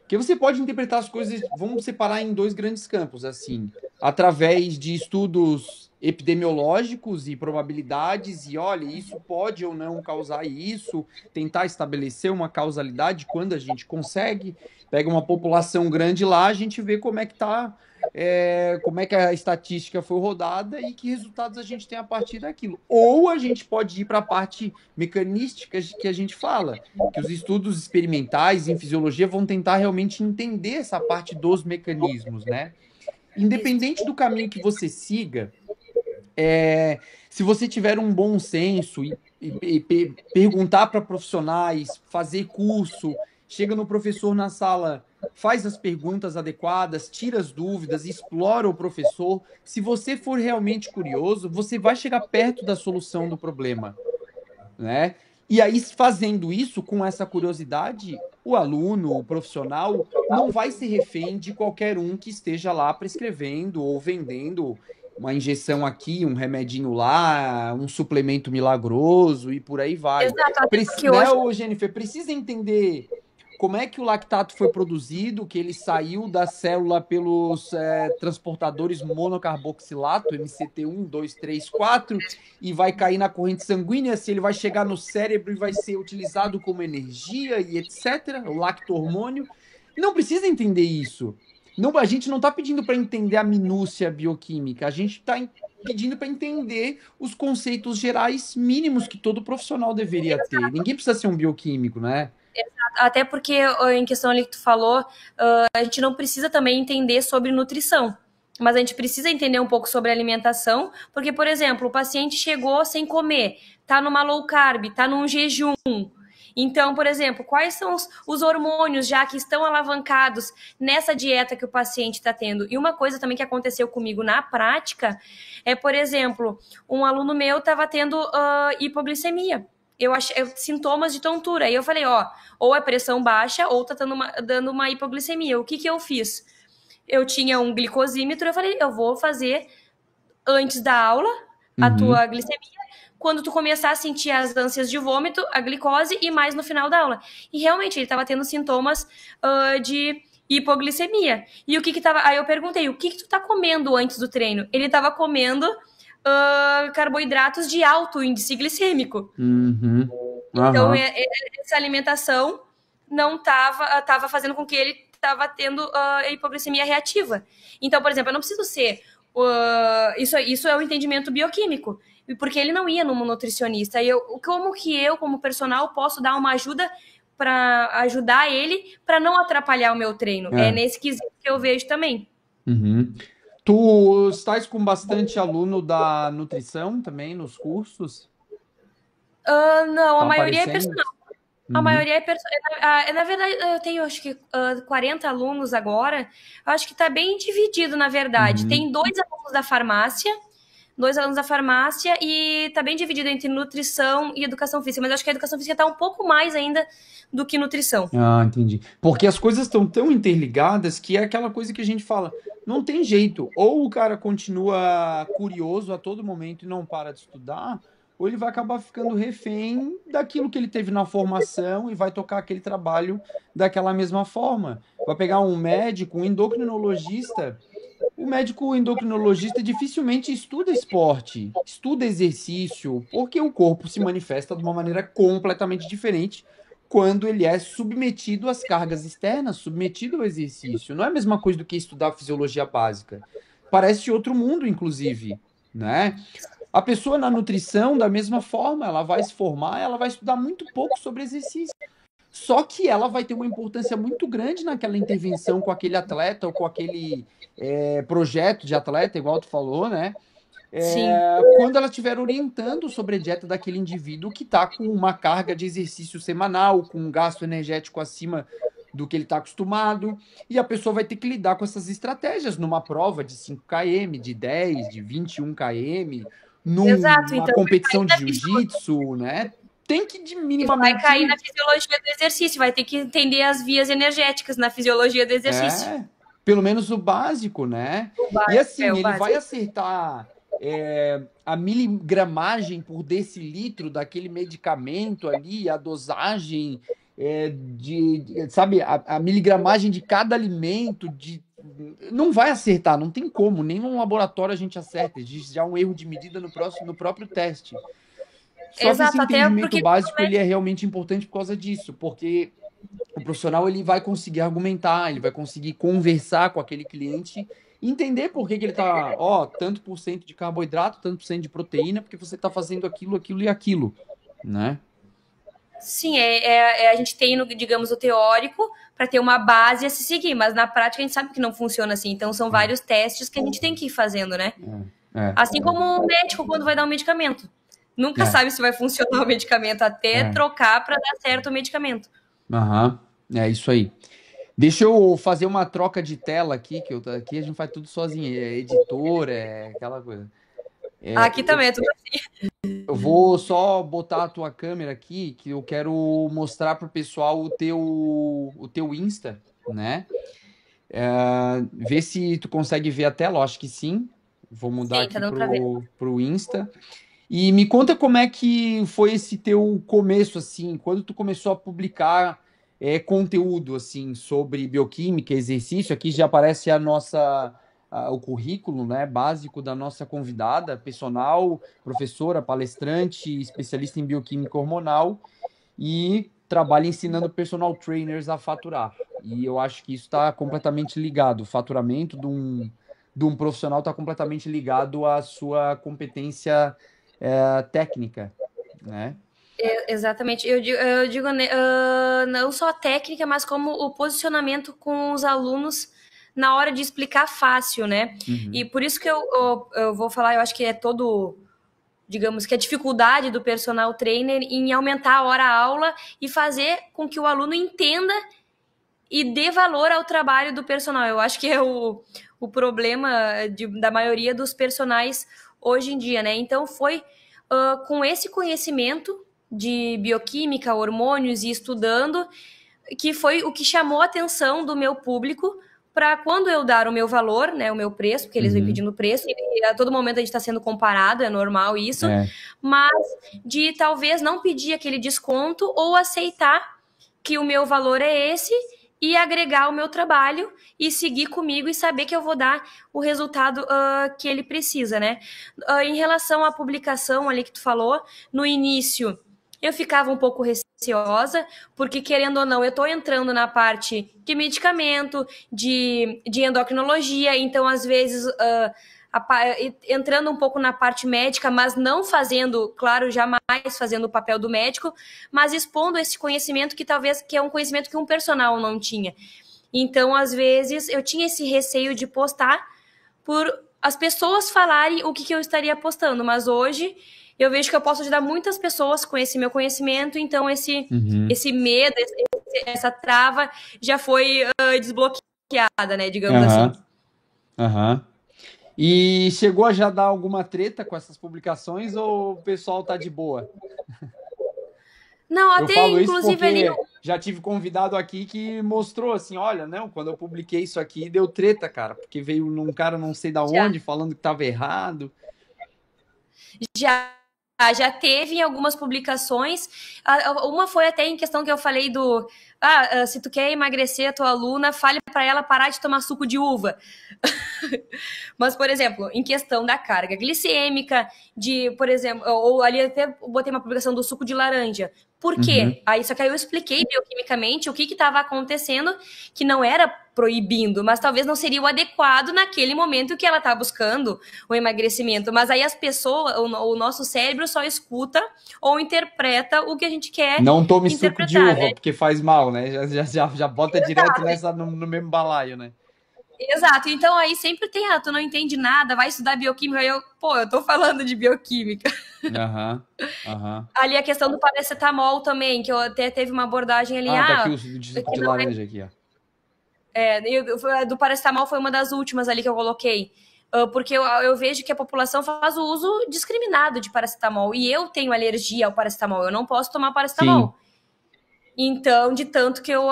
Porque você pode interpretar as coisas, vamos separar em dois grandes campos, assim, através de estudos epidemiológicos e probabilidades, e olha, isso pode ou não causar isso, tentar estabelecer uma causalidade quando a gente consegue, pega uma população grande lá, a gente vê como é que tá, como é que a estatística foi rodada e que resultados a gente tem a partir daquilo. Ou a gente pode ir para a parte mecanística que a gente fala, que os estudos experimentais em fisiologia vão tentar realmente entender essa parte dos mecanismos, né? Independente do caminho que você siga, se você tiver um bom senso e perguntar para profissionais, fazer curso, chega no professor na sala, faz as perguntas adequadas, tira as dúvidas, explora o professor. Se você for realmente curioso, você vai chegar perto da solução do problema, né? E aí, fazendo isso, com essa curiosidade, o aluno, o profissional, não vai ser refém de qualquer um que esteja lá prescrevendo ou vendendo uma injeção aqui, um remedinho lá, um suplemento milagroso e por aí vai. Exato, Né, Jennifer, precisa entender como é que o lactato foi produzido, que ele saiu da célula pelos transportadores monocarboxilato, MCT1, 2, 3, 4, e vai cair na corrente sanguínea, se ele vai chegar no cérebro e vai ser utilizado como energia e etc., o lacto-hormônio. Não precisa entender isso. Não, a gente não está pedindo para entender a minúcia bioquímica, a gente está pedindo para entender os conceitos gerais mínimos que todo profissional deveria ter. Ninguém precisa ser um bioquímico, né? Até porque, em questão ali que tu falou, a gente não precisa também entender sobre nutrição, mas a gente precisa entender um pouco sobre alimentação, porque, por exemplo, o paciente chegou sem comer, tá numa low carb, tá num jejum. Então, por exemplo, quais são os hormônios já que estão alavancados nessa dieta que o paciente está tendo? E uma coisa também que aconteceu comigo na prática é, por exemplo, um aluno meu estava tendo hipoglicemia. Eu sintomas de tontura. E eu falei, ou é pressão baixa ou tá dando uma hipoglicemia. O que eu fiz? Eu tinha um glicosímetro, eu falei, eu vou fazer antes da aula a tua glicemia, quando tu começar a sentir as ânsias de vômito, a glicose e mais no final da aula. E realmente ele estava tendo sintomas de hipoglicemia. E o que tava... Aí eu perguntei, o que tu tá comendo antes do treino? Ele estava comendo carboidratos de alto índice glicêmico. Então, essa alimentação não estava fazendo com que ele estava tendo hipoglicemia reativa. Então, por exemplo, eu não preciso ser Isso é o entendimento bioquímico. Porque ele não ia num nutricionista. E como que eu, como personal, posso dar uma ajuda para ajudar ele para não atrapalhar o meu treino? É nesse quesito que eu vejo também. Uhum. Tu estás com bastante aluno da nutrição também nos cursos? Não, a Tá maioria é aparecendo? personal. A Uhum. maioria é personal. Na verdade, eu tenho acho que 40 alunos agora. Eu acho que está bem dividido, na verdade. Uhum. Tem dois alunos da farmácia e está bem dividido entre nutrição e educação física. Mas eu acho que a educação física está um pouco mais ainda do que nutrição. Ah, entendi. Porque as coisas estão tão interligadas que é aquela coisa que a gente fala, não tem jeito. Ou o cara continua curioso a todo momento e não para de estudar, ou ele vai acabar ficando refém daquilo que ele teve na formação e vai tocar aquele trabalho daquela mesma forma. Vai pegar um médico, um endocrinologista. O médico endocrinologista dificilmente estuda esporte, estuda exercício, porque o corpo se manifesta de uma maneira completamente diferente quando ele é submetido às cargas externas, submetido ao exercício. Não é a mesma coisa do que estudar fisiologia básica. Parece outro mundo, inclusive, né? A pessoa na nutrição, da mesma forma, ela vai se formar, ela vai estudar muito pouco sobre exercício. Só que ela vai ter uma importância muito grande naquela intervenção com aquele atleta ou com aquele projeto de atleta, igual tu falou, né? Sim. Quando ela estiver orientando sobre a dieta daquele indivíduo que está com uma carga de exercício semanal, com um gasto energético acima do que ele está acostumado, e a pessoa vai ter que lidar com essas estratégias numa prova de 5 km, de 10, de 21 km, Exato. numa Então, competição de jiu-jitsu, né? Tem que de vai cair minimamente na fisiologia do exercício, vai ter que entender as vias energéticas na fisiologia do exercício. É, pelo menos o básico, né? O E básico, assim, o ele vai básico. acertar a miligramagem por decilitro daquele medicamento ali, a dosagem sabe, a miligramagem de cada alimento, não vai acertar, não tem como, nem no laboratório a gente acerta, existe já um erro de medida no próprio teste. Só que esse Exato, até entendimento porque básico ele é realmente importante por causa disso, porque o profissional ele vai conseguir argumentar, ele vai conseguir conversar com aquele cliente, entender por que, que ele tá, tanto por cento de carboidrato, tanto por cento de proteína, porque você está fazendo aquilo, aquilo e aquilo, né? sim, a gente tem, digamos, o teórico para ter uma base a se seguir, mas na prática a gente sabe que não funciona assim. Então são vários testes que a gente tem que ir fazendo, né? É, Assim como o médico quando vai dar um medicamento. Nunca é, sabe se vai funcionar o medicamento até é. trocar para dar certo o medicamento. Aham, é isso aí. Deixa eu fazer uma troca de tela aqui, aqui a gente faz tudo sozinho, é editor, é aquela coisa. Aqui também é tudo assim. Eu vou só botar a tua câmera aqui, que eu quero mostrar pro pessoal o teu Insta, né? Ver se tu consegue ver a tela, eu acho que sim. Vou mudar Sim, tá aqui dando para ver. pro Insta. E me conta como é que foi esse teu começo, assim, quando tu começou a publicar conteúdo, assim, sobre bioquímica, exercício. Aqui já aparece o currículo, né, básico da nossa convidada, personal, professora, palestrante, especialista em bioquímica hormonal e trabalha ensinando personal trainers a faturar. E eu acho que isso está completamente ligado. O faturamento de um profissional está completamente ligado à sua competência técnica, né? Exatamente. Eu digo não só a técnica, mas como o posicionamento com os alunos na hora de explicar fácil, né? E Uhum. por isso que eu vou falar, eu acho que é todo, digamos que a dificuldade do personal trainer em aumentar a hora-aula e fazer com que o aluno entenda e dê valor ao trabalho do personal. Eu acho que é o problema da maioria dos personagens hoje em dia, né? Então foi com esse conhecimento de bioquímica, hormônios e estudando que foi o que chamou a atenção do meu público para quando eu dar o meu valor, né, o meu preço, porque eles vêm Uhum. pedindo preço, e a todo momento a gente está sendo comparado, é normal isso, É. mas de talvez não pedir aquele desconto ou aceitar que o meu valor é esse e agregar o meu trabalho e seguir comigo e saber que eu vou dar o resultado que ele precisa, né? Em relação à publicação ali que tu falou, no início eu ficava um pouco receosa, porque, querendo ou não, eu estou entrando na parte de medicamento, de endocrinologia, então, às vezes, entrando um pouco na parte médica, mas não fazendo, claro, jamais fazendo o papel do médico, mas expondo esse conhecimento que é um conhecimento que um personal não tinha. Então, às vezes, eu tinha esse receio de postar por as pessoas falarem o que eu estaria postando, mas hoje eu vejo que eu posso ajudar muitas pessoas com esse meu conhecimento, então esse medo, essa trava já foi desbloqueada, né, digamos assim. Aham, aham. E chegou a já dar alguma treta com essas publicações ou o pessoal tá de boa? Não, Eu até falo isso inclusive ali. porque já tive convidado aqui que mostrou assim, olha, não, quando eu publiquei isso aqui deu treta, cara, porque veio um cara não sei da Já, onde falando que tava errado. já, já teve em algumas publicações. Uma foi até em questão que eu falei do. Se tu quer emagrecer a tua aluna, fale para ela parar de tomar suco de uva. Mas, por exemplo, em questão da carga glicêmica, por exemplo, ou ali até botei uma publicação do suco de laranja. Por Uhum. quê? Só que aí eu expliquei bioquimicamente o que estava acontecendo, que não era proibindo, mas talvez não seria o adequado naquele momento que ela está buscando o emagrecimento. Mas aí as pessoas, o nosso cérebro só escuta ou interpreta o que a gente quer Não tome suco de interpretar, uva, né? porque faz mal, né? Já bota direto nessa no mesmo balaio, né? Exato, então aí sempre tem, tu não entende nada, vai estudar bioquímica, aí eu tô falando de bioquímica. Aham, aham. Ali a questão do paracetamol também, que eu até teve uma abordagem ali, Tá aqui o suco de laranja aqui, ó. do paracetamol foi uma das últimas ali que eu coloquei, porque eu vejo que a população faz o uso discriminado de paracetamol, e eu tenho alergia ao paracetamol, eu não posso tomar Sim. paracetamol. Então, de tanto que eu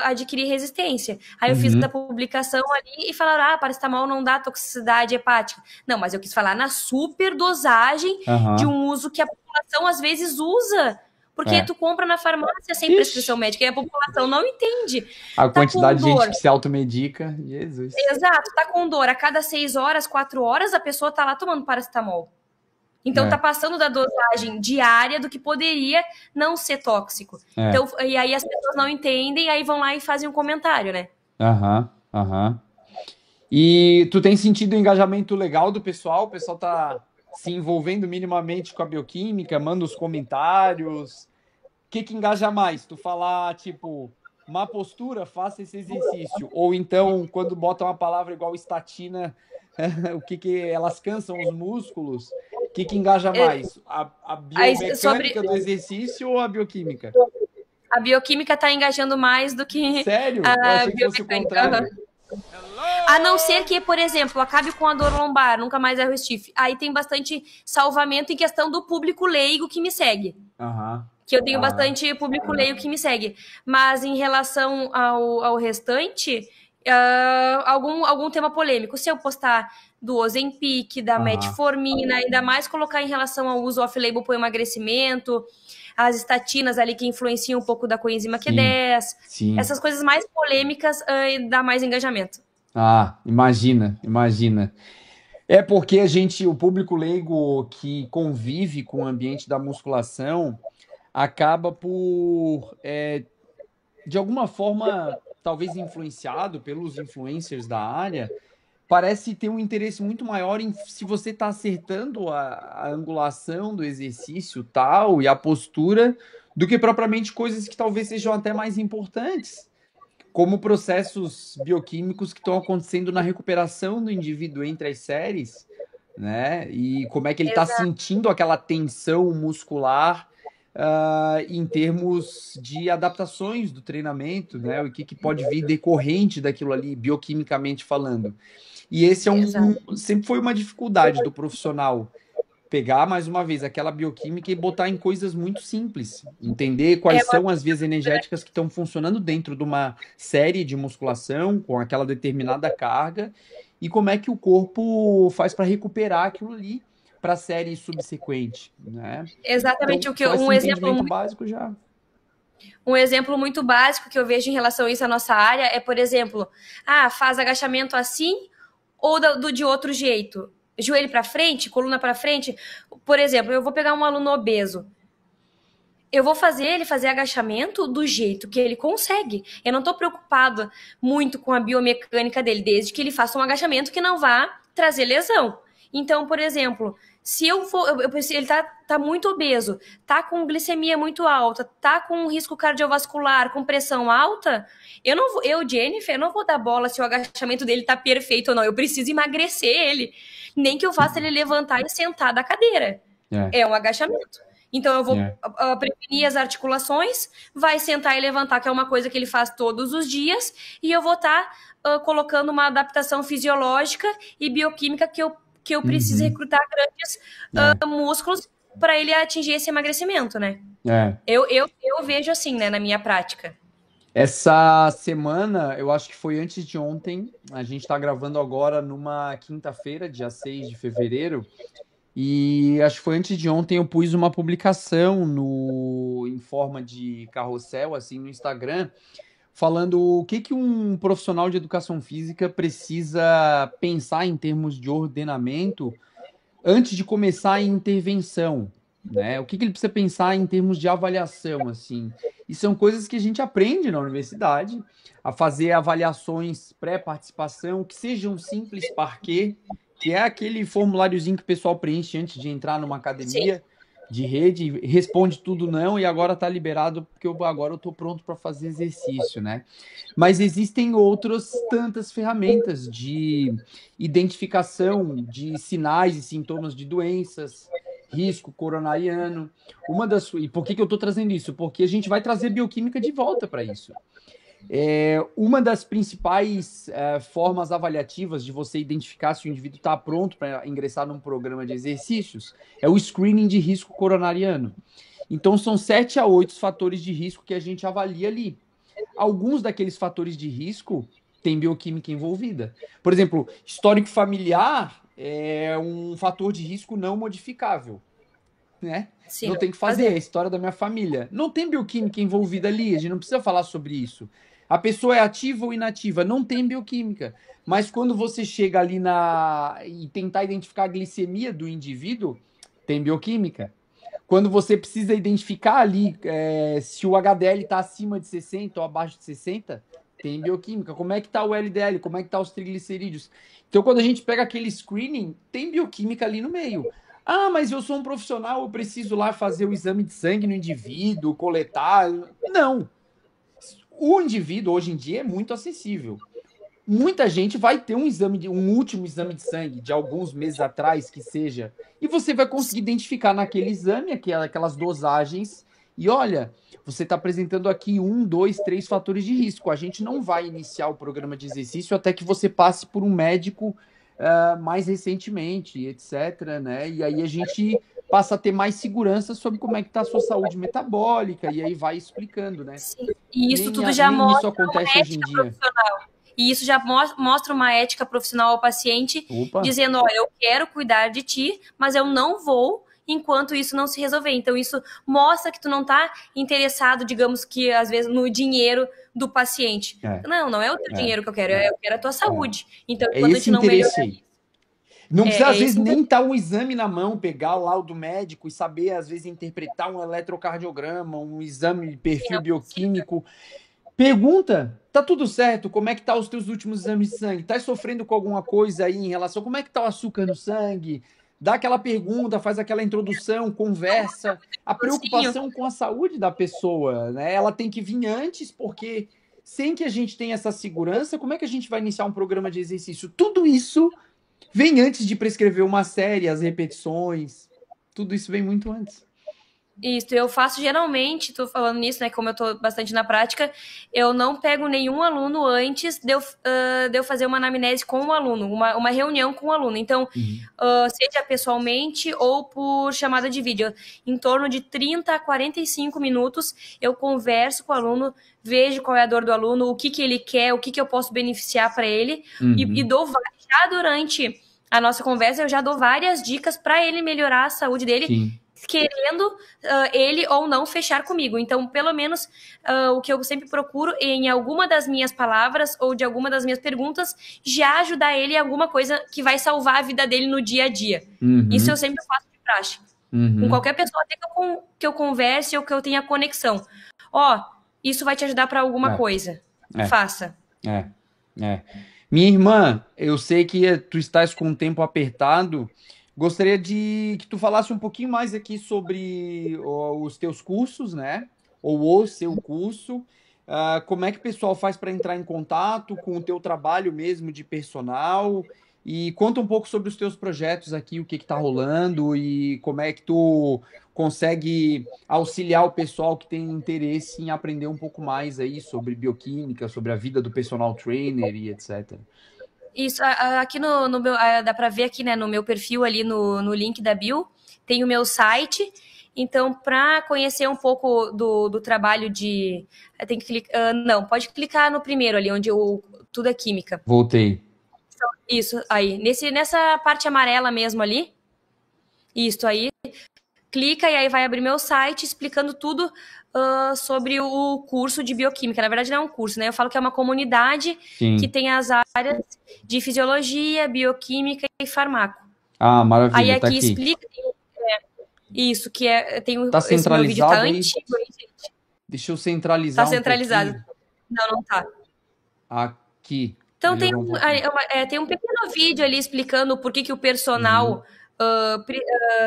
adquiri resistência. Aí eu fiz a Uhum. publicação ali e falaram, paracetamol não dá toxicidade hepática. Não, mas eu quis falar na superdosagem de Aham. um uso que a população às vezes usa. Porque É. tu compra na farmácia sem prescrição Ixi, médica e a população não entende. a Tá com quantidade de gente dor. que se automedica, Jesus. Exato, tá com dor. A cada 6 horas, 4 horas, a pessoa tá lá tomando paracetamol. Então tá É, passando da dosagem diária do que poderia não ser tóxico. é. Então, e aí as pessoas não entendem, aí vão lá e fazem um comentário, né? Aham, aham. E tu tem sentido o engajamento legal do pessoal? O pessoal tá se envolvendo minimamente com a bioquímica, manda os comentários. O que engaja mais? Tu falar, tipo, má postura, faça esse exercício. Ou então, quando bota uma palavra igual estatina, o que elas cansam os músculos? O que engaja mais? A Sobre biomecânica do exercício ou a bioquímica? a bioquímica tá engajando mais do que Sério? Eu a achei que fosse o biomecânica. contrário. A não ser que, por exemplo, acabe com a dor lombar, nunca mais erro stiff. Aí tem bastante salvamento em questão do público leigo que me segue. Aham, Que eu tenho aham. bastante público leigo que me segue. Mas em relação ao restante, algum tema polêmico. Se eu postar do Ozempic, da Aham. metformina, ainda mais colocar em relação ao uso off-label para o emagrecimento, as estatinas ali que influenciam um pouco da coenzima Sim, Q10, sim. essas coisas mais polêmicas dá mais engajamento. Ah, imagina, imagina. É porque o público leigo que convive com o ambiente da musculação, acaba por, de alguma forma, talvez influenciado pelos influencers da área, parece ter um interesse muito maior em se você está acertando a angulação do exercício tal e a postura, do que propriamente coisas que talvez sejam até mais importantes, como processos bioquímicos que estão acontecendo na recuperação do indivíduo entre as séries, né? E como é que ele está sentindo aquela tensão muscular, em termos de adaptações do treinamento, né? O que pode vir decorrente daquilo ali, bioquimicamente falando. E esse Exato. sempre foi uma dificuldade do profissional pegar mais uma vez aquela bioquímica e botar em coisas muito simples, entender quais são as vias energéticas que estão funcionando dentro de uma série de musculação com aquela determinada carga e como é que o corpo faz para recuperar aquilo ali para a série subsequente, né? Exatamente Então, só esse entendimento básico já. Um exemplo muito básico que eu vejo em relação a isso à nossa área é, por exemplo, faz agachamento assim ou de outro jeito. Joelho para frente, coluna para frente. Por exemplo, eu vou pegar um aluno obeso. eu vou fazer ele fazer agachamento do jeito que ele consegue. Eu não tô preocupada muito com a biomecânica dele, desde que ele faça um agachamento que não vá trazer lesão. Então, por exemplo, se eu for, ele tá muito obeso, tá com glicemia muito alta, tá com risco cardiovascular, com pressão alta, Jennifer, não vou dar bola se o agachamento dele tá perfeito ou não. Eu preciso emagrecer ele. Nem que eu faça ele levantar e sentar da cadeira. É um agachamento. Então, eu vou prevenir as articulações, vai sentar e levantar, que é uma coisa que ele faz todos os dias, e eu vou estar colocando uma adaptação fisiológica e bioquímica que eu preciso recrutar grandes músculos para ele atingir esse emagrecimento, né? Eu vejo assim, né, na minha prática. Essa semana, eu acho que foi antes de ontem, a gente está gravando agora numa quinta-feira, dia 6 de fevereiro, e acho que foi antes de ontem eu pus uma publicação em forma de carrossel, assim, no Instagram, falando o que um profissional de educação física precisa pensar em termos de ordenamento antes de começar a intervenção, né? O que ele precisa pensar em termos de avaliação, assim. E são coisas que a gente aprende na universidade, a fazer avaliações pré-participação, que sejam simples, parquet, que é aquele formuláriozinho que o pessoal preenche antes de entrar numa academia de rede, responde tudo não e agora está liberado porque agora eu estou pronto para fazer exercício, né? Mas existem outras tantas ferramentas de identificação de sinais e sintomas de doenças, risco coronariano. E por que eu estou trazendo isso? Porque a gente vai trazer bioquímica de volta para isso. Uma das principais formas avaliativas de você identificar se o indivíduo está pronto para ingressar num programa de exercícios é o screening de risco coronariano. Então, são 7 a 8 fatores de risco que a gente avalia ali. Alguns daqueles fatores de risco têm bioquímica envolvida. Por exemplo, histórico familiar é um fator de risco não modificável, né? Sim, não tem que fazer, é a história da minha família. Não tem bioquímica envolvida ali, a gente não precisa falar sobre isso. A pessoa é ativa ou inativa, não tem bioquímica. Mas quando você chega ali e tentar identificar a glicemia do indivíduo, tem bioquímica. Quando você precisa identificar ali se o HDL está acima de 60 ou abaixo de 60, tem bioquímica. Como é que está o LDL? Como é que está os triglicerídeos? Então, quando a gente pega aquele screening, tem bioquímica ali no meio. Ah, mas eu sou um profissional, eu preciso lá fazer o exame de sangue no indivíduo, coletar. Não. O indivíduo, hoje em dia, é muito acessível. Muita gente vai ter um último exame de sangue de alguns meses atrás, que seja, e você vai conseguir identificar naquele exame aquelas dosagens. E olha, você está apresentando aqui 1, 2, 3 fatores de risco. A gente não vai iniciar o programa de exercício até que você passe por um médico mais recentemente, etc., né? E aí a gente passa a ter mais segurança sobre como é que está a sua saúde metabólica, e aí vai explicando, né? Sim. E isso tudo já mostra isso acontece hoje em dia. E isso já mostra uma ética profissional ao paciente, dizendo, olha, eu quero cuidar de ti, mas eu não vou enquanto isso não se resolver. Então, isso mostra que tu não tá interessado, digamos que, às vezes, no dinheiro do paciente. Não é o teu dinheiro que eu quero a tua saúde. Então, quando a gente não melhora... Não precisa, às vezes, nem estar um exame na mão, pegar o laudo médico e saber, às vezes, interpretar um eletrocardiograma, um exame de perfil bioquímico. Pergunta, tá tudo certo? Como é que tá os teus últimos exames de sangue? Tá sofrendo com alguma coisa aí em relação... Como é que tá o açúcar no sangue? Dá aquela pergunta, faz aquela introdução, conversa. A preocupação com a saúde da pessoa, né? Ela tem que vir antes, porque sem que a gente tenha essa segurança, como é que a gente vai iniciar um programa de exercício? Tudo isso vem antes de prescrever uma série, as repetições. Tudo isso vem muito antes. Isso, eu faço geralmente, tô falando nisso, né, como eu tô bastante na prática, eu não pego nenhum aluno antes de eu fazer uma anamnese com o aluno, uma reunião com o aluno. Então, seja pessoalmente ou por chamada de vídeo, em torno de 30 a 45 minutos, eu converso com o aluno, vejo qual é a dor do aluno, o que ele quer, o que eu posso beneficiar para ele, e dou já durante a nossa conversa, eu já dou várias dicas para ele melhorar a saúde dele. Sim. Querendo ele ou não fechar comigo. Então, pelo menos, o que eu sempre procuro em alguma das minhas palavras ou de alguma das minhas perguntas, já ajudar ele em alguma coisa que vai salvar a vida dele no dia a dia. Isso eu sempre faço de praxe. Com Uhum. qualquer pessoa até que eu converse ou que eu tenha conexão. Ó, isso vai te ajudar para alguma É, coisa. é, Faça. é, é. Minha irmã, eu sei que tu estás com o tempo apertado. Gostaria de que tu falasse um pouquinho mais aqui sobre os teus cursos, né? Ou o seu curso. Como é que o pessoal faz para entrar em contato com o teu trabalho mesmo de personal? E conta um pouco sobre os teus projetos aqui, o que está rolando e como é que tu consegue auxiliar o pessoal que tem interesse em aprender um pouco mais aí sobre bioquímica, sobre a vida do personal trainer e etc. Isso, aqui no meu, dá para ver aqui, né, no meu perfil ali no link da bio, tem o meu site. Então, para conhecer um pouco do trabalho de. Tem que clicar. Não, pode clicar no primeiro ali, onde tudo é química. Voltei. Isso, aí. Nessa parte amarela mesmo ali. Isso aí. Clica e aí vai abrir meu site explicando tudo sobre o curso de bioquímica. Na verdade, não é um curso, né? Eu falo que é uma comunidade que Sim. tem as áreas de fisiologia, bioquímica e farmaco. Ah, Aí maravilha, tá aqui aqui. explica isso, que Tá esse meu vídeo tá centralizado aí? antigo, hein, gente? Deixa eu Tá centralizar um centralizado. pouquinho Não, não tá. aqui. Então Melhorou um pouquinho. tem um pequeno vídeo ali explicando por que o Uhum, personal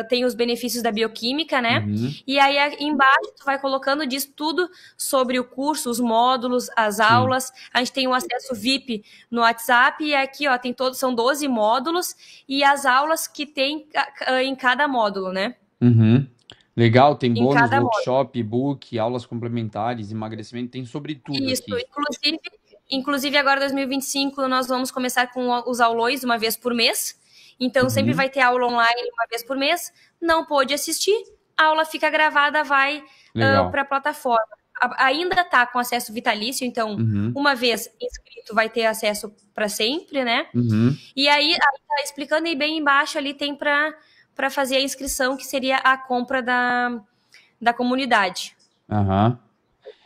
tem os benefícios da bioquímica, né? uhum, E aí embaixo tu vai colocando, diz tudo sobre o curso, os módulos, as sim. aulas. A gente tem um acesso VIP no WhatsApp e aqui, ó, são 12 módulos e as aulas que tem em cada módulo, né? Uhum. Legal, tem Em bônus, cada módulo. workshop, e-book, aulas complementares, emagrecimento, tem sobre tudo Isso, aqui. inclusive agora 2025 nós vamos começar com os aulões uma vez por mês. Então sempre Uhum, vai ter aula online uma vez por mês. Não pôde assistir, a aula fica gravada, vai legal. para a plataforma. Ainda está com acesso vitalício, então Uhum, uma vez inscrito vai ter acesso para sempre, né? uhum, E aí tá explicando e bem embaixo ali tem para fazer a inscrição, que seria a compra da comunidade. aham.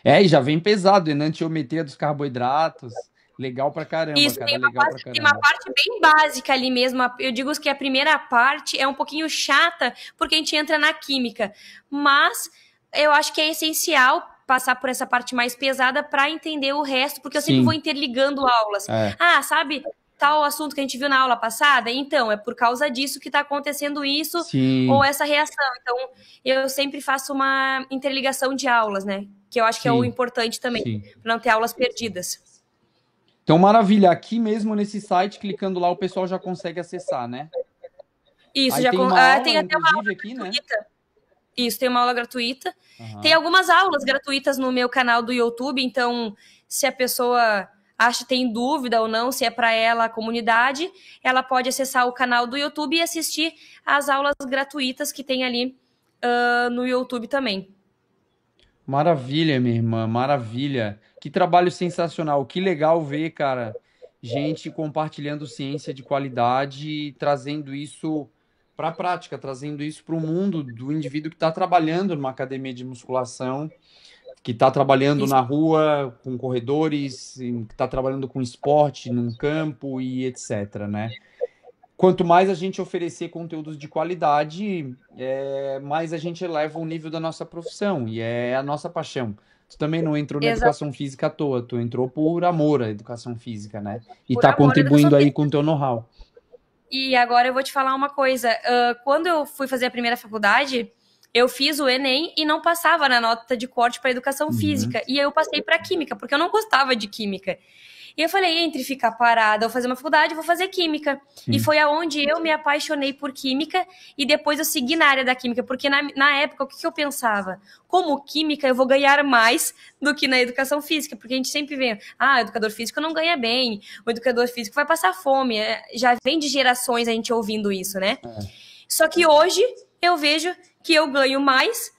É, e já vem pesado, enantiometria dos carboidratos. Legal pra caramba, Isso, cara, legal pra tem uma caramba. parte bem básica ali mesmo. Eu digo que a primeira parte é um pouquinho chata, porque a gente entra na química. Mas eu acho que é essencial passar por essa parte mais pesada para entender o resto, porque eu sempre vou Sim, interligando aulas. é, Ah, sabe tal assunto que a gente viu na aula passada? Então, é por causa disso que está acontecendo isso ou sim, essa reação. Então, eu sempre faço uma interligação de aulas, né? Que eu acho que é o sim, importante também, sim. para não ter aulas perdidas. Então, maravilha, aqui mesmo nesse site, clicando lá, o pessoal já consegue acessar, né? Isso, Aí tem uma aula, tem até uma inclusive, aula aqui, né? gratuita. Isso, tem uma aula gratuita. Tem Aham. algumas aulas gratuitas no meu canal do YouTube, então se a pessoa acha tem dúvida ou não, se é para ela a comunidade, ela pode acessar o canal do YouTube e assistir às aulas gratuitas que tem ali no YouTube também. Maravilha, minha irmã, maravilha. Que trabalho sensacional. Que legal ver, cara, gente compartilhando ciência de qualidade e trazendo isso para a prática, trazendo isso para o mundo do indivíduo que está trabalhando numa academia de musculação, que está trabalhando Isso, na rua com corredores, que está trabalhando com esporte num campo e etc, né? Quanto mais a gente oferecer conteúdos de qualidade, mais a gente eleva o nível da nossa profissão e é a nossa paixão. Tu também não entrou na exato, educação física à toa, tu entrou por amor à educação física, né? E por tá amor à educação contribuindo aí com física. o teu know-how. E agora eu vou te falar uma coisa. Quando eu fui fazer a primeira faculdade, eu fiz o Enem e não passava na nota de corte para educação Uhum, física. E aí eu passei para química, porque eu não gostava de química. E eu falei, entre ficar parada ou fazer uma faculdade, eu vou fazer química. E sim, foi aonde eu me apaixonei por química e depois eu segui na área da química, porque na época, o que eu pensava? Como química, eu vou ganhar mais do que na educação física, porque a gente sempre vê, o educador físico não ganha bem, o educador físico vai passar fome. Já vem de gerações a gente ouvindo isso, né? é, Só que hoje eu vejo que eu ganho mais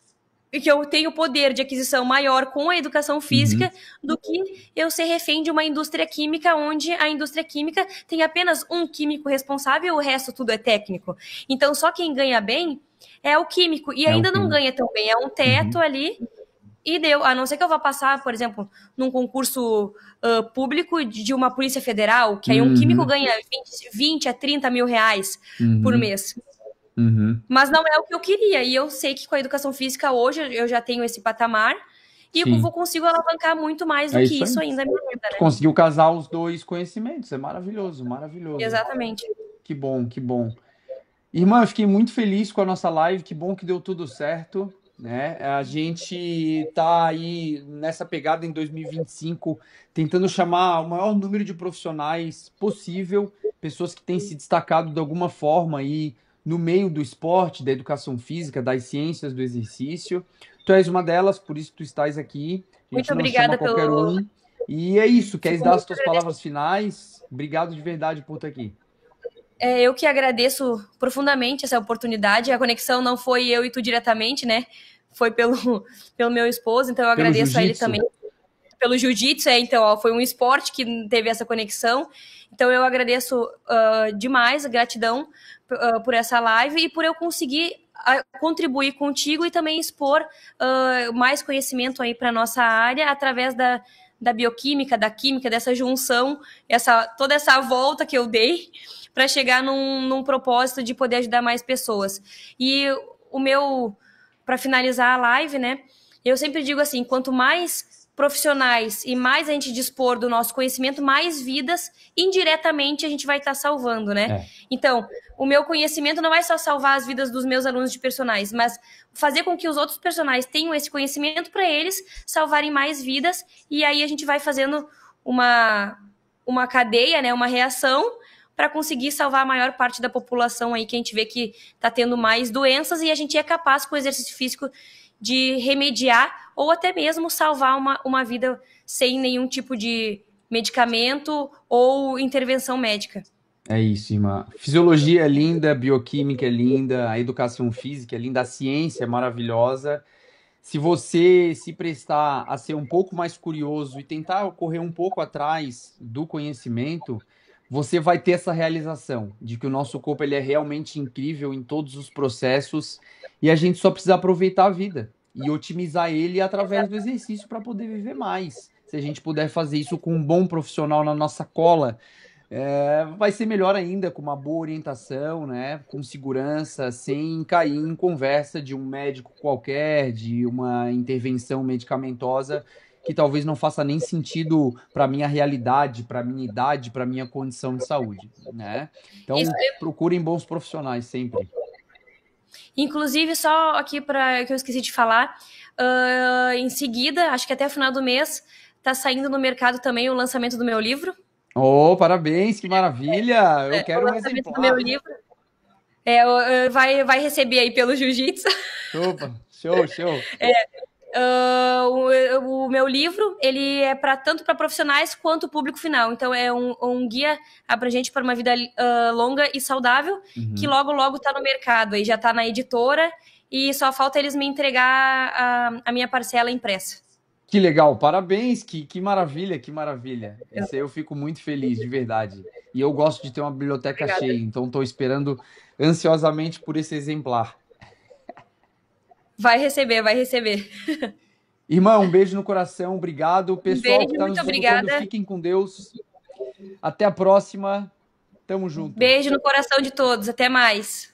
e que eu tenho poder de aquisição maior com a educação uhum, física do que eu ser refém de uma indústria química, onde a indústria química tem apenas um químico responsável, o resto tudo é técnico. Então, só quem ganha bem é o químico, e é o ainda não químico. ganha tão bem, é um teto Uhum, ali, e deu. A não ser que eu vá passar, por exemplo, num concurso público de uma polícia federal, que aí um químico uhum, ganha 20 a 30 mil reais por uhum, mês. Uhum. Mas não é o que eu queria. E eu sei que com a educação física hoje eu já tenho esse patamar e eu Sim, consigo alavancar muito mais do é que isso isso aí. ainda na minha vida, Tu né? conseguiu casar os dois conhecimentos, é maravilhoso, maravilhoso. Exatamente. Que bom, que bom. Irmã, eu fiquei muito feliz com a nossa live, que bom que deu tudo certo, né? A gente tá aí nessa pegada em 2025, tentando chamar o maior número de profissionais possível, pessoas que têm se destacado de alguma forma aí no meio do esporte, da educação física, das ciências do exercício. Tu és uma delas, por isso tu estás aqui. A Muito gente não chama obrigada qualquer pelo. um. E é isso, queres Fico dar muito as tuas agradecida. palavras finais? Obrigado de verdade por estar aqui. Eu que agradeço profundamente essa oportunidade. A conexão não foi eu e tu diretamente, né? Foi pelo meu esposo, então eu Pelo agradeço a ele jiu-jitsu? também. Pelo jiu-jitsu, então, ó, foi um esporte que teve essa conexão. Então eu agradeço demais, gratidão por essa live e por eu conseguir contribuir contigo e também expor mais conhecimento aí para nossa área através da bioquímica, da química, dessa junção, toda essa volta que eu dei para chegar num propósito de poder ajudar mais pessoas. E o meu, para finalizar a live, né? Eu sempre digo assim, quanto mais profissionais e mais a gente dispor do nosso conhecimento, mais vidas indiretamente a gente vai estar salvando, né? É. Então, o meu conhecimento não vai só salvar as vidas dos meus alunos de personagens, mas fazer com que os outros personagens tenham esse conhecimento para eles salvarem mais vidas e aí a gente vai fazendo uma cadeia, né, uma reação para conseguir salvar a maior parte da população aí que a gente vê que está tendo mais doenças e a gente é capaz com o exercício físico de remediar ou até mesmo salvar uma vida sem nenhum tipo de medicamento ou intervenção médica. É isso, irmã. Fisiologia é linda, bioquímica é linda, a educação física é linda, a ciência é maravilhosa. Se você se prestar a ser um pouco mais curioso e tentar correr um pouco atrás do conhecimento, você vai ter essa realização de que o nosso corpo ele é realmente incrível em todos os processos e a gente só precisa aproveitar a vida e otimizar ele através do exercício para poder viver mais. Se a gente puder fazer isso com um bom profissional na nossa cola, vai ser melhor ainda, com uma boa orientação, né? Com segurança, sem cair em conversa de um médico qualquer, de uma intervenção medicamentosa que talvez não faça nem sentido para minha realidade, para minha idade, para minha condição de saúde, né? Isso, Então, procurem bons profissionais sempre. inclusive, só aqui para que eu esqueci de falar, em seguida, acho que até o final do mês, está saindo no mercado também o lançamento do meu livro. Oh, parabéns, que maravilha! Eu O quero um lançamento do meu exemplar. livro vai receber aí pelo Jiu-Jitsu. Opa, show, show. O meu livro ele é para tanto para profissionais quanto público final. Então é um guia abrangente para uma vida longa e saudável que Uhum. logo logo está no mercado. Aí já está na editora e só falta eles me entregar a minha parcela impressa. Que legal, parabéns, que maravilha, que maravilha. Isso aí eu fico muito feliz, de verdade. E eu gosto de ter uma biblioteca Obrigada. cheia, então estou esperando ansiosamente por esse exemplar. Vai receber, vai receber. Irmão, um beijo no coração, obrigado. Um Pessoal que beijo, está muito nos escutando, obrigada. fiquem com Deus. Até a próxima. Tamo junto. Beijo no coração de todos. Até mais.